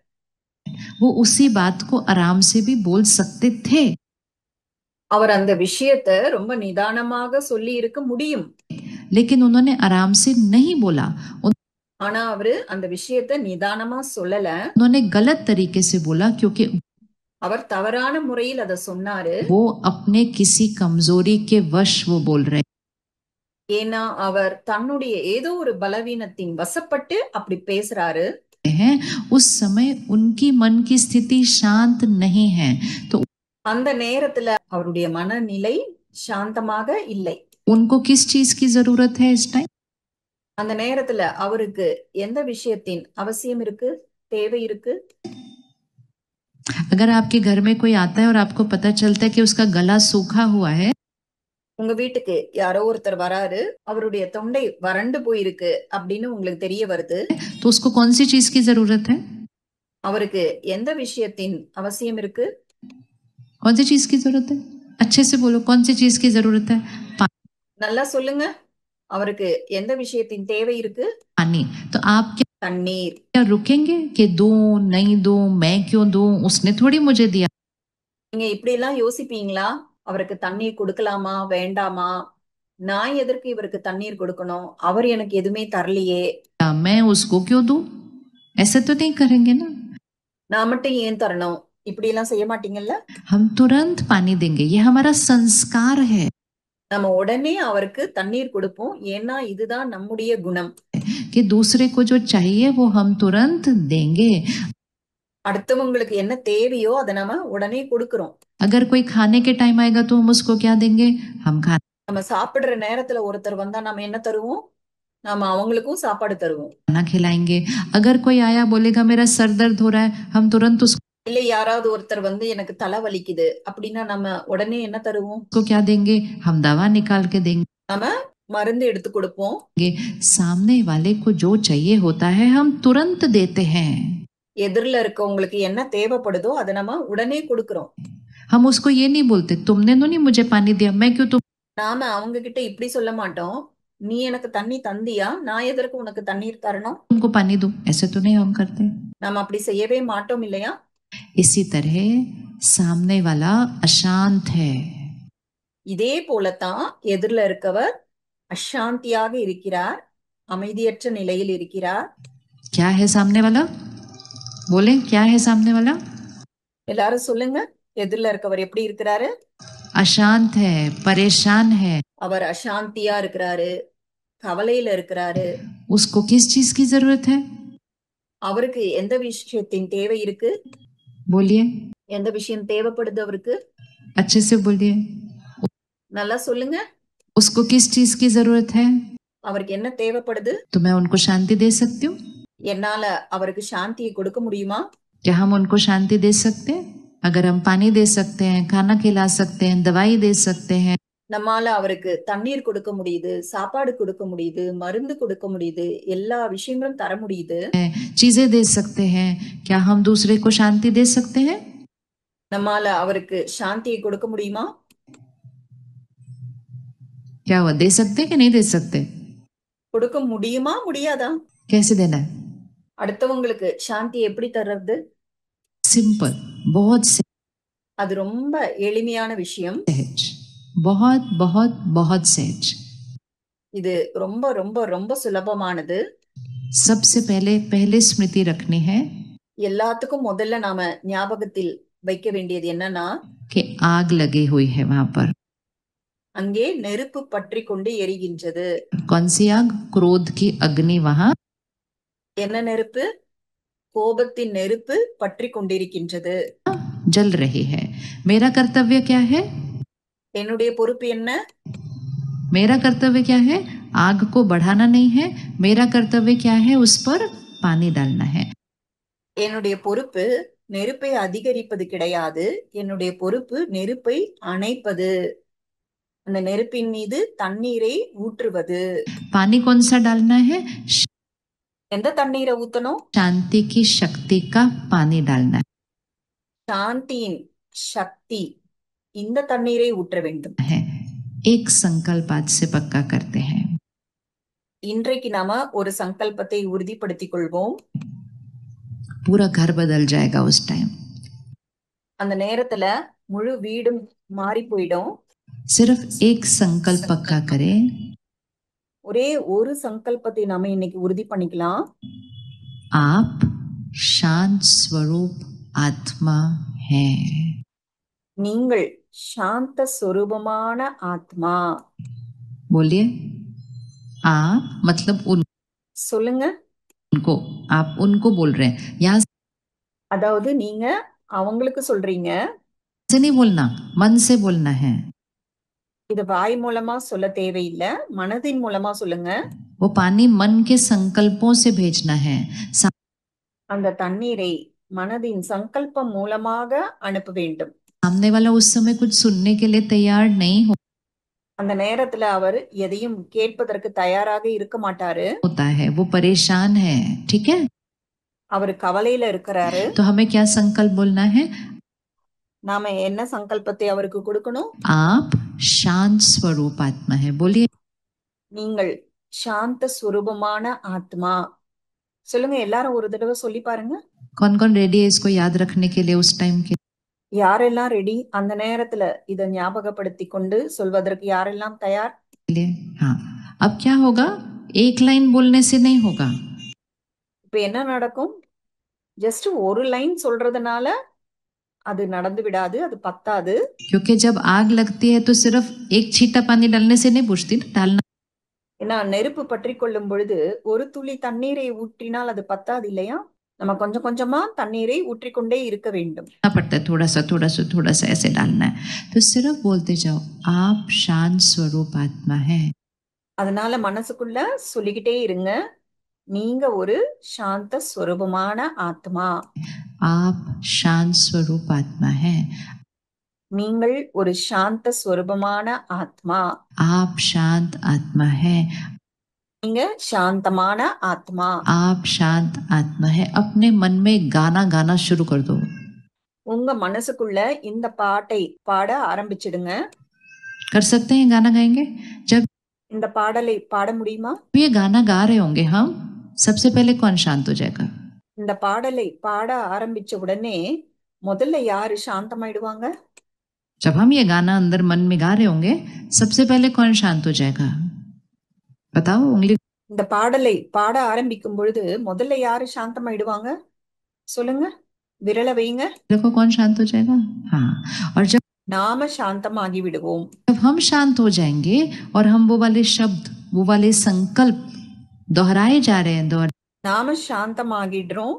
वो उसी बात को आराम से भी बोल सकते थे, அவர் அந்த விஷயத்தை ரொம்ப நிதானமாக சொல்லி இருக்க முடியும். लेकिन उन्होंने आराम से नहीं बोला. ஆனா அவரு அந்த விஷயத்தை நிதானமா சொல்லல. उन्होंने गलत तरीके से बोला, क्योंकि அவர் தவறான முறையில் அதை சொன்னாரு. वो अपने किसी कमजोरी के वश वो बोल रहे ஏன்னா அவர் தன்னுடைய ஏதோ ஒரு பலவீனத்தின் வசப்பட்டு அப்படி பேசுறாரு. हैं. उस समय उनकी मन की स्थिति शांत नहीं है, तो அந்த நேரத்துல அவருடைய மனநிலை சாந்தமாக இல்லை. उनको किस चीज की जरूरत है इस टाइम? அந்த நேரத்துல அவருக்கு எந்த விஷயத்தின் அவசியம் இருக்கு, தேவை இருக்கு? अगर आपके घर में कोई आता है और आपको पता चलता है कि उसका गला सूखा हुआ है, உங்க வீட்டுக்கு யாரோ ஒருத்தர் வராரு, அவருடைய தொண்டை வறண்டு போயிருக்கு அப்படின்னு உங்களுக்கு தெரிய வருது. तो उसको कौन सी चीज की जरूरत है? அவருக்கு எந்த விஷயத்தின் அவசியம் இருக்கு? कौन सी चीज की जरूरत है? अच्छे से बोलो, कौन सी चीज की जरूरत है? நல்லா சொல்லுங்க. அவருக்கு எந்த விஷயத்தின் தேவை இருக்கு? पानी. तो आप தண்ணீர். क्या रुकेंगे कि दूं नहीं दूं, मैं क्यों दूं, उसने थोड़ी मुझे दिया? நீங்க இப்படி எல்லாம் யோசிப்பீங்களா? அவருக்கு தண்ணீர் கொடுக்கலாமா வேண்டாமா, நான் எதற்கு இவருக்கு தண்ணீர் கொடுக்கணும், அவர் எனக்கு எதுவுமே தரலையே, मैं उसको क्यों दूं? ऐसे तो नहीं करेंगे ना. நான் மட்டும் ஏன் தரணும், இப்படி எல்லாம் செய்ய மாட்டீங்கல்ல? हम तुरंत पानी देंगे, ये हमारा संस्कार है நம்ம உடனே அவருக்கு தண்ணீர் கொடுப்போம். ஏன்னா இதுதான் நம்முடைய குணம். कि दूसरे को जो चाहिए वो हम तुरंत देंगे. அடுத்தவங்களுக்கு என்ன தேவையோ அதை நம்ம உடனே கொடுக்கிறோம். अगर कोई खाने के टाइम आएगा तो हम उसको क्या देंगे? हम நம்ம சாப்பிடுற நேரத்துல ஒருத்தர் வந்தா நம்ம என்ன தருவோம்? நாம அவங்களுக்கும் சாப்பாடு தருவோம். खाना खिलाएंगे. अगर कोई आया बोलेगा मेरा सर दर्द हो रहा है, हम तुरंत उसको இல்ல யாராவது ஒருத்தர் வந்து எனக்கு தலை வலிக்குது அப்படின்னா நம்ம உடனே என்ன தருவோம்? क्या देंगे? हम दवा निकाल के देंगे. நம்ம மருந்து எடுத்து கொடுப்போம். सामने वाले को जो चाहिए होता है हम तुरंत देते हैं. எதிரில இருக்கவங்களுக்கு என்ன தேவைப்படுதோ அதை நம்ம உடனே கொடுக்கிறோம். हम उसको ये नहीं बोलते तुमने तो नहीं मुझे पानी दिया, मैं क्यों तुम. நாம அவங்க கிட்ட இப்படி சொல்ல மாட்டோம், நீ எனக்கு தண்ணி தந்தியா, நான் எதற்கு உனக்கு தண்ணீர் தரணும், तुमको पानी दूं, ऐसे तो नहीं हम करते. நாம அப்படி செய்யவே மாட்டோம் இல்லையா? इसी तरह सामने वाला अशांत है. இதே போலத்தான் எதிரில இருக்கவர் அசாந்தியாக இருக்கிறார், அமைதியற்ற நிலையில் இருக்கிறார். क्या है सामने वाला? बोले क्या है सामने वाला? எல்லாரும் சொல்லுங்க, எதிரில இருக்கவர் எப்படி இருக்கிறாரு? अशांत है, परेशान है. அவர் அசாந்தியா இருக்கிறாரு, கவலையில இருக்கிறாரு. उसको किस चीज की जरूरत है? அவருக்கு எந்த விஷயத்தின் தேவை இருக்கு? बोलिए, எந்த விஷயம் தேவைப்படுது அவருக்கு? अच्छे से बोलिए. நல்லா சொல்லுங்க. उसको किस चीज की जरूरत है? அவருக்கு என்ன தேவைப்படுது? तो मैं उनको शांति दे सकती हूँ. என்னால அவருக்கு சாந்தியை கொடுக்க முடியுமா? क्या हम उनको शांति दे सकते हैं? अगर हम पानी दे सकते हैं, खाना खिला सकते हैं, दवाई दे सकते हैं, நம்மால அவருக்கு தண்ணீர் கொடுக்க முடியுது, சாப்பாடு கொடுக்க முடியுது, மருந்து கொடுக்க முடியுது, எல்லா விஷயங்களும் தர முடியுது. चीजें दे सकते हैं, क्या हम दूसरे को शांति दे सकते हैं? நம்மால அவருக்கு சாந்தியை கொடுக்க முடியுமா? क्या वो दे सकते हैं कि नहीं दे सकते? கொடுக்க முடியுமா முடியாதா? कैसे देना है? அடுத்தவங்களுக்கு சாந்தி எப்படி தர்றது? सिंपल, बहुत அது ரொம்ப எளிமையான விஷயம். सहज, बहुत बहुत बहुत सहज. இது ரொம்ப ரொம்ப ரொம்ப சுலபமானது. सबसे पहले स्मृति रखनी है எல்லாத்துக்கும் முதல்ல நாம ஞாபகத்தில் வைக்க வேண்டியது என்னன்னா, कि आग लगी हुई है वहां पर. அங்கே நெருப்பு பற்றி கொண்டு எரிகின்றது. कौन सी आग? क्रोध की अग्नि वहां என்ன நெருப்பு? கோபத்தின் நெருப்பு பற்றி கொண்டிருக்கின்றது. जल रही है. मेरा कर्तव्य क्या है? என்னுடைய பொறுப்பு என்ன? मेरा कर्तव्य क्या है? आग को बढ़ाना नहीं है. मेरा कर्तव्य क्या है? उस पर पानी डालना है. என்னுடைய பொறுப்பு நெருப்பை அதிகரிப்பது கிடையாது. என்னுடைய பொறுப்பு நெருப்பை அணைப்பது, அந்த நெருப்பின் மீது தண்ணீரை ஊற்றுவது. पानी कौन सा डालना है? எந்த தண்ணீரை ஊத்தணும்? शांति की शक्ति का पानी डालना சாந்தியின் சக்தி, இந்த தண்ணீரை ஊற்ற வேண்டும். है. एक संकल्प आज से पक्का करते हैं. இன்றைக்கு நாம ஒரு சங்கல்பத்தை உறுதிப்படுத்திக் கொள்வோம். पूरा घर बदल जाएगा उस टाइम. அந்த நேரத்துல முழு வீடும் மாறி போயிடும். सिर्फ एक संकल्प पक्का करें. ஒரே ஒரு சங்கல்பத்தை நாம இன்னைக்கு உறுதி பண்ணிக்கலாம். आप शांत स्वरूप आत्मा है. நீங்கள் சாந்த சொரூபமான ஆத்மா. बोलिए. आप मतलब சொல்லுங்க. उनको, आप उनको बोल रहे हैं. यहाँ அதாவது நீங்க அவங்களுக்கு சொல்றீங்க. से नहीं बोलना, मन से बोलना है. இது வாய் மூலமா சொல்ல தேவையில்லை, மனதின் மூலமா சொல்லுங்க. वो पानी मन के संकल्पों से भेजना है. அந்த தண்ணீரை மனதின் சங்கல்பம் மூலமாக அனுப்ப வேண்டும். सामने वाला उस समय कुछ सुनने के लिए तैयार नहीं அந்த நேரத்துல அவர் எதையும் கேட்பதற்கு தயாராக இருக்க மாட்டாரு. होता है. वो परेशान है. ठीक है. அவர் கவலையில இருக்கிறாரு. तो हमें क्या संकल्प बोलना है? நாம என்ன சங்கல்பத்தை அவருக்கு கொடுக்கணும்? आप शांत स्वरूप आत्मा है. बोलिए. நீங்கள் சாந்த स्वरूपமான ஆத்மா. சொல்லுங்க, எல்லாரும் ஒரு தடவை சொல்லி பாருங்க. कौन कौन रेडी है इसको याद रखने के लिए उस टाइम के? யாரெல்லாம் ரெடி? அந்த நேரத்துல இத ஞாபகப்படுத்தி கொண்டு சொல்வதற்கு யாரெல்லாம் தயார்? हाँ. अब क्या होगा? एक लाइन बोलने से नहीं होगा. இப்ப என்ன நடக்கும்? ஜஸ்ட் ஒரு லைன் சொல்றதுனால அது நடந்து விடாது, அது பத்தாது. क्योंकि जब आग लगती है तो सिर्फ एक छींटा पानी डालने से नहीं बुझती, डालना. ஏன்னா நெருப்பு பற்றி கொள்ளும் பொழுது ஒரு துளி தண்ணீரை ஊற்றினால் அது பத்தாது இல்லையா? நம்ம கொஞ்சம் கொஞ்சமா தண்ணீரை ஊற்றிக்கொண்டே இருக்க வேண்டும். पड़ता है थोड़ा सा ऐसे डालना है. तो सिर्फ बोलते जाओ आप शांत स्वरूप आत्मा है. அதனால மனசுக்குள்ள சொல்லிக்கிட்டே இருங்க, நீங்க ஒரு சாந்த ஸ்வரூபமான ஆத்மா. आप शांत स्वरूप आत्मा है. நீங்கள் ஒரு சாந்த ஸ்வரூபமான ஆத்மா. आप शांत आत्मा है. நீங்க சாந்தமான ஆத்மா. आप शांत आत्मा है. अपने मन में गाना गाना शुरू कर दो. உங்க மனசுக்குள்ள இந்த பாட்டை பாட ஆரம்பிச்சிடுங்க. कर सकते हैं? गाना गाएंगे. जब இந்த பாடலை பாட முடியுமா? ये गाना गा रहे होंगे हम, सबसे पहले कौन शांत हो जाएगा? இந்த பாடலை பாட ஆரம்பிச்ச உடனே முதல்ல யாரு சாந்தமாயிடுவாங்க? जब हम ये गाना अंदर मन में गा रहे होंगे, सबसे पहले कौन शांत हो जाएगा? बताओ. उंगली. இந்த பாடலை பாட ஆரம்பிக்கும் பொழுது முதல்ல யாரு சாந்தமாயிடுவாங்க? சொல்லுங்க, விரல வைங்க. देखो कौन शांत हो जाएगा. हाँ. और जब நாம சாந்தமாகி விடுவோம். जब हम शांत हो जाएंगे और हम वो वाले शब्द, वो वाले संकल्प दोहराए जा रहे हैं, நாம சாந்தமாகிடுறோம்.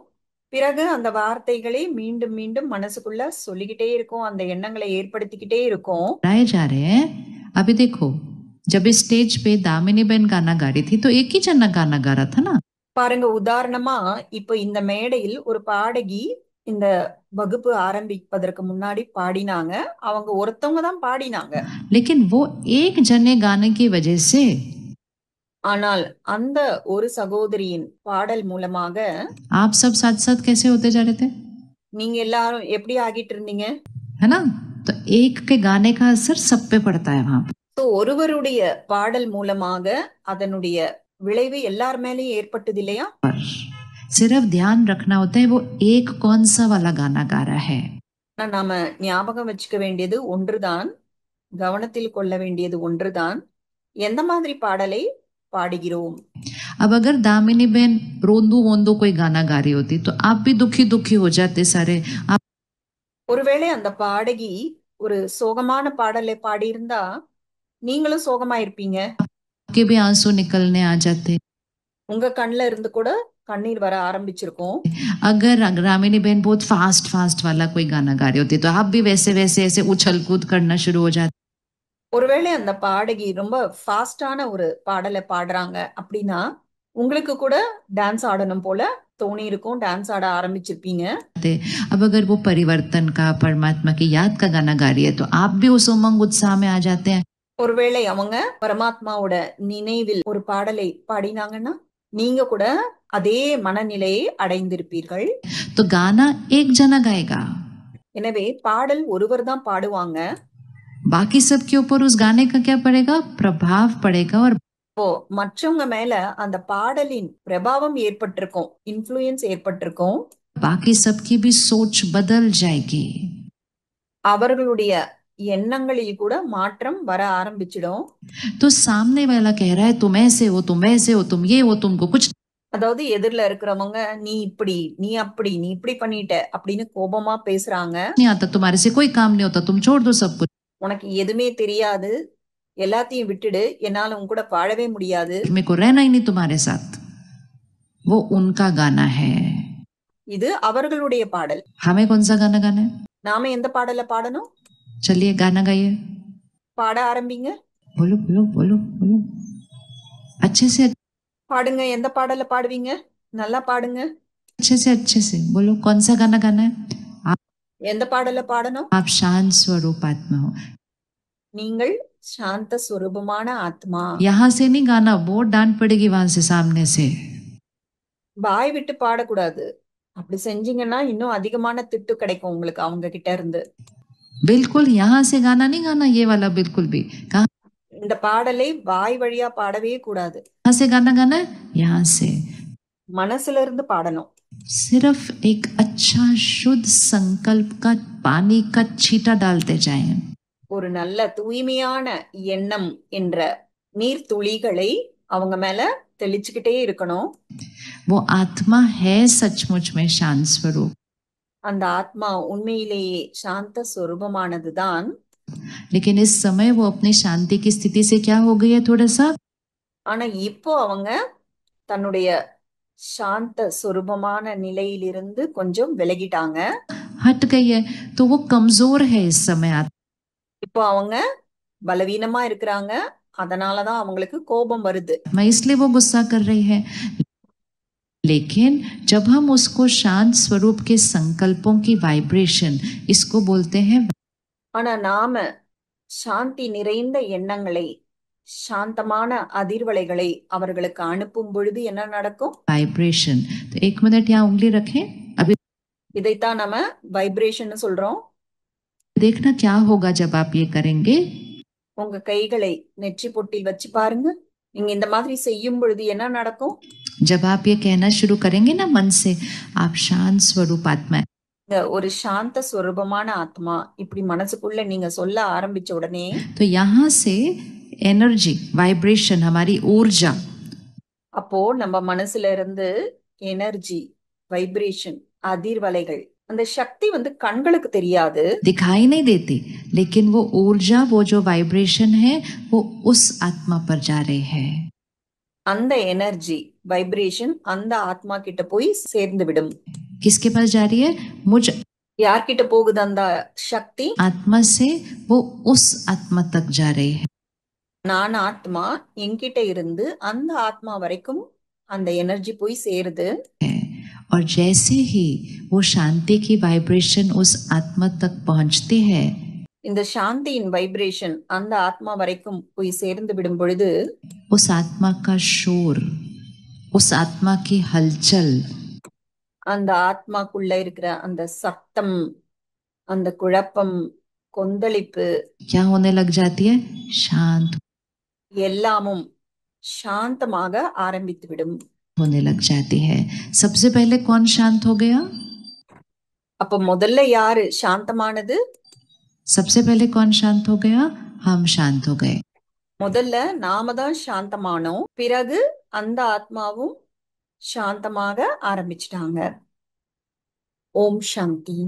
பிறகு அந்த வார்த்தைகளை மீண்டும் மீண்டும் மனசுக்குள்ள சொல்லிக்கிட்டே இருக்கும், அந்த எண்ணங்களை ஏற்படுத்திக்கிட்டே இருக்கும். दोहराए जा रहे हैं. अभी देखो, जब इस स्टेज पे दामिनी बहन गाना गा रही थी तो एक ही जना गाना गा रहा था ना. பாருங்க, உதாரணமா இப்ப இந்த மேடையில் ஒரு பாடகி இந்த வகுப்பு ஆரம்பிப்பதற்கு முன்னாடி பாடினாங்க. அவங்க ஒருத்தவங்க தான் பாடினாங்க. लेकिन वो एक जने गाने की वजह से ஆனால் அந்த ஒரு சகோதரியின் பாடல் மூலமாக आप सब साथ साथ कैसे होते जा रहे थे, நீங்க எல்லாரும் எப்படி ஆகிட்டு இருந்தீங்க? है ना? तो एक के गाने का असर सब पे पड़ता है वहां So, ஒருவருடைய பாடல் மூலமாக அதனுடைய விளைவு எல்லார் மேலேயும் ஏற்பட்டது இல்லையா? पर। सिर्फ ध्यान रखना होता है वो एक कौन सा वाला गाना गा रहा है। ஆனா நாம ஞாபகம் வச்சுக்க வேண்டியது ஒன்றுதான், கவனத்தில் கொள்ள வேண்டியது ஒன்றுதான், எந்த மாதிரி பாடலை பாடுகிறோம். अब अगर दामिनी बहन रोंदू वोंदू कोई गाना गा रही होती तो आप भी दुखी दुखी हो जाते सारे, ஒருவேளை அந்த பாடகி ஒரு சோகமான பாடலை பாடியிருந்தா நீங்களும் சோகமா இருப்பீங்க. आपके भी आंसू निकलने आ जाते। உங்க கண்ணுல இருந்து கூட கண்ணீர் வர ஆரம்பிச்சிருக்கும். अगर रामिनी बहन बहुत फास्ट फास्ट वाला कोई गाना गा रही होती तो आप भी वैसे वैसे ऐसे उछल कूद करना शुरू हो जाते। ஒருவேளை அந்த பாடகி ரொம்ப ஃபாஸ்டான ஒரு பாடலை பாடுறாங்க அப்படின்னா உங்களுக்கு கூட டான்ஸ் ஆடணும் போல தோணி இருக்கும், டான்ஸ் ஆட ஆரம்பிச்சிருப்பீங்க. अब अगर वो परिवर्तन का, परमात्मा की याद का गाना गा रही है तो आप भी उस उमंग उत्साह में आ जाते हैं। ஒருவேளை அவங்க பரமாத்மாவோட நினைவில் ஒரு பாடலை பாடினாங்கன்னா நீங்க கூட அதே மனநிலையை அடைந்திருப்பீர்கள். तो गाना एक जना गाएगा, எனவே பாடல் ஒருவர் தான் பாடுவாங்க. बाकी सब के ऊपर उस गाने का क्या पड़ेगा, प्रभाव पड़ेगा। और இப்போ மற்றவங்க மேல அந்த பாடலின் பிரபாவம் ஏற்பட்டிருக்கும், இன்ஃப்ளூயன்ஸ் ஏற்பட்டிருக்கும். बाकी सबकी भी सोच बदल जाएगी। அவர்களுடைய எண்ணங்களில் கூட மாற்றம் வர ஆரம்பிச்சிடும். तो सामने वाला कह रहा है तुम ऐसे हो, तुम वैसे हो, तुम ये हो, तुमको कुछ அதாவது எதிரில இருக்கிறவங்க நீ இப்படி, நீ அப்படி, நீ இப்படி பண்ணிட்ட அப்படின்னு கோபமா பேசுறாங்க. नहीं आता, तुम्हारे से कोई काम नहीं होता, तुम छोड़ दो सब कुछ, உனக்கு எதுவுமே தெரியாது, எல்லாத்தையும் விட்டுடு, என்னால உன் கூட வாழவே முடியாது. मेरे को रहना ही नहीं तुम्हारे साथ। वो उनका गाना है। இது அவர்களுடைய பாடல். हमें कौन सा गाना गाना है? நாம எந்த பாடலை பாடணும்? चलिए गाना गाइए, பாட ஆரம்பிங்க. बोलो बोलो बोलो बोलो अच्छे से பாடுங்க. எந்த பாடலை பாடுவீங்க? நல்லா பாடுங்க. अच्छे से बोलो, कौन सा गाना गाना है? எந்த பாடலை பாடணும்? आप शांत स्वरूप आत्मा हो। நீங்கள் சாந்த ஸ்வரூபமான ஆத்மா. यहाँ से नहीं गाना, बहुत डांट पड़ेगी वहां से, सामने से। வாய் விட்டு பாடக்கூடாது. அப்படி செஞ்சீங்கன்னா இன்னும் அதிகமான திட்டு கிடைக்கும் உங்களுக்கு அவங்க கிட்ட இருந்து. बिल्कुल यहाँ से गाना नहीं गाना, ये वाला बिल्कुल भी। कहाँ இந்த பாடலை வாய் வழியா பாடவே கூடாது. कहाँ से गाना गाना है? यहाँ से। மனசுல இருந்து பாடணும். सिर्फ एक अच्छा शुद्ध संकल्प का पानी का छींटा डालते जाएं। ஒரு நல்ல தூய்மையான எண்ணம் என்ற நீர் துளிகளை அவங்க மேல தெளிச்சுக்கிட்டே இருக்கணும். वो आत्मा है सचमुच में शांत स्वरूप, அந்த ஆத்மா உண்மையிலேயே சாந்த ஸ்வரூபமானதுதான். लेकिन इस समय वो अपनी शांति की स्थिति से क्या हो गई है, थोड़ा सा ஆனா இப்போ அவங்க தன்னுடைய சாந்த ஸ்வரூபமான நிலையிலிருந்து கொஞ்சம் விலகிட்டாங்க. हट गई है, तो वो कमजोर है इस समय। இப்போ அவங்க பலவீனமா இருக்கிறாங்க, அதனாலதான் அவங்களுக்கு கோபம் வருது. इसलिए वो गुस्सा कर रही है। लेकिन जब हम उसको शांत स्वरूप के संकल्पों की वाइब्रेशन, इसको बोलते हैं, ஆனா நாம சாந்தி நிறைந்த எண்ணங்களை, சாந்தமான அதிர்வலைகளை அவர்களுக்கு அனுப்பும் பொழுது என்ன நடக்கும்? वाइब्रेशन। तो एक मिनट यहाँ उंगली रखें, अभी இதைத்தான் நம்ம வைப்ரேஷன் சொல்றோம். देखना क्या होगा जब आप ये करेंगे। உங்க கைகளை நெற்றி பொட்டில் வச்சு பாருங்க. நீங்க இந்த மாதிரி செய்யும் பொழுது என்ன நடக்கும்? जब आप ये कहना शुरू करेंगे ना मन से, आप शांत स्वरूप आत्मा, ஒரு சாந்த ஸ்வரூபமான ஆத்மா இப்படி மனசுக்குள்ள நீங்க சொல்ல ஆரம்பிச்ச உடனே तो यहाँ से एनर्जी, वाइब्रेशन, हमारी ऊर्जा, அப்போ நம்ம மனசுல இருந்து எனர்ஜி, வைப்ரேஷன், அதிர்வலைகள், அந்த சக்தி கண்களுக்கு தெரியாது, दिखाई नहीं देती, लेकिन वो ऊर्जा, वो जो वाइब्रेशन है वो उस आत्मा पर जा रहे हैं। அந்த எனர்ஜி, வைப்ரேஷன் அந்த ஆத்மா கிட்ட போய் சேர்ந்து விடும். किसके पास जा रही है? मुझ யார்கிட்ட போகுது அந்த சக்தி? आत्मा से वो उस आत्मा तक जा रहे हैं। நான் ஆத்மா என்கிட்ட இருந்து அந்த ஆத்மா வரைக்கும் அந்த எனர்ஜி போய் சேருது. और जैसे ही वो शांति की वाइब्रेशन उस आत्मा तक पहुंचती है, இந்த சாந்தியின் வைப்ரேஷன் அந்த ஆத்மா வரைக்கும் போய் சேர்ந்து விடும் பொழுது उस आत्मा का शोर, उस आत्मा की हलचल, அந்த ஆத்மாக்குள்ள இருக்கிற அந்த சத்தம், அந்த குழப்பம், கொந்தளிப்பு क्या होने लग जाती है? शांत எல்லாமும் சாந்தமாக ஆரம்பித்து விடும். होने लग जाती है. सबसे पहले कौन शांत हो गया? அப்ப முதல்ல யாரு சாந்தமானது? सबसे पहले कौन शांत हो गया? हम शांत हो गए. முதல்ல நாம தான் சாந்தமானோம், பிறகு அந்த ஆத்மாவும் சாந்தமாக ஆரம்பிச்சிட்டாங்க. ஓம் சாந்தி.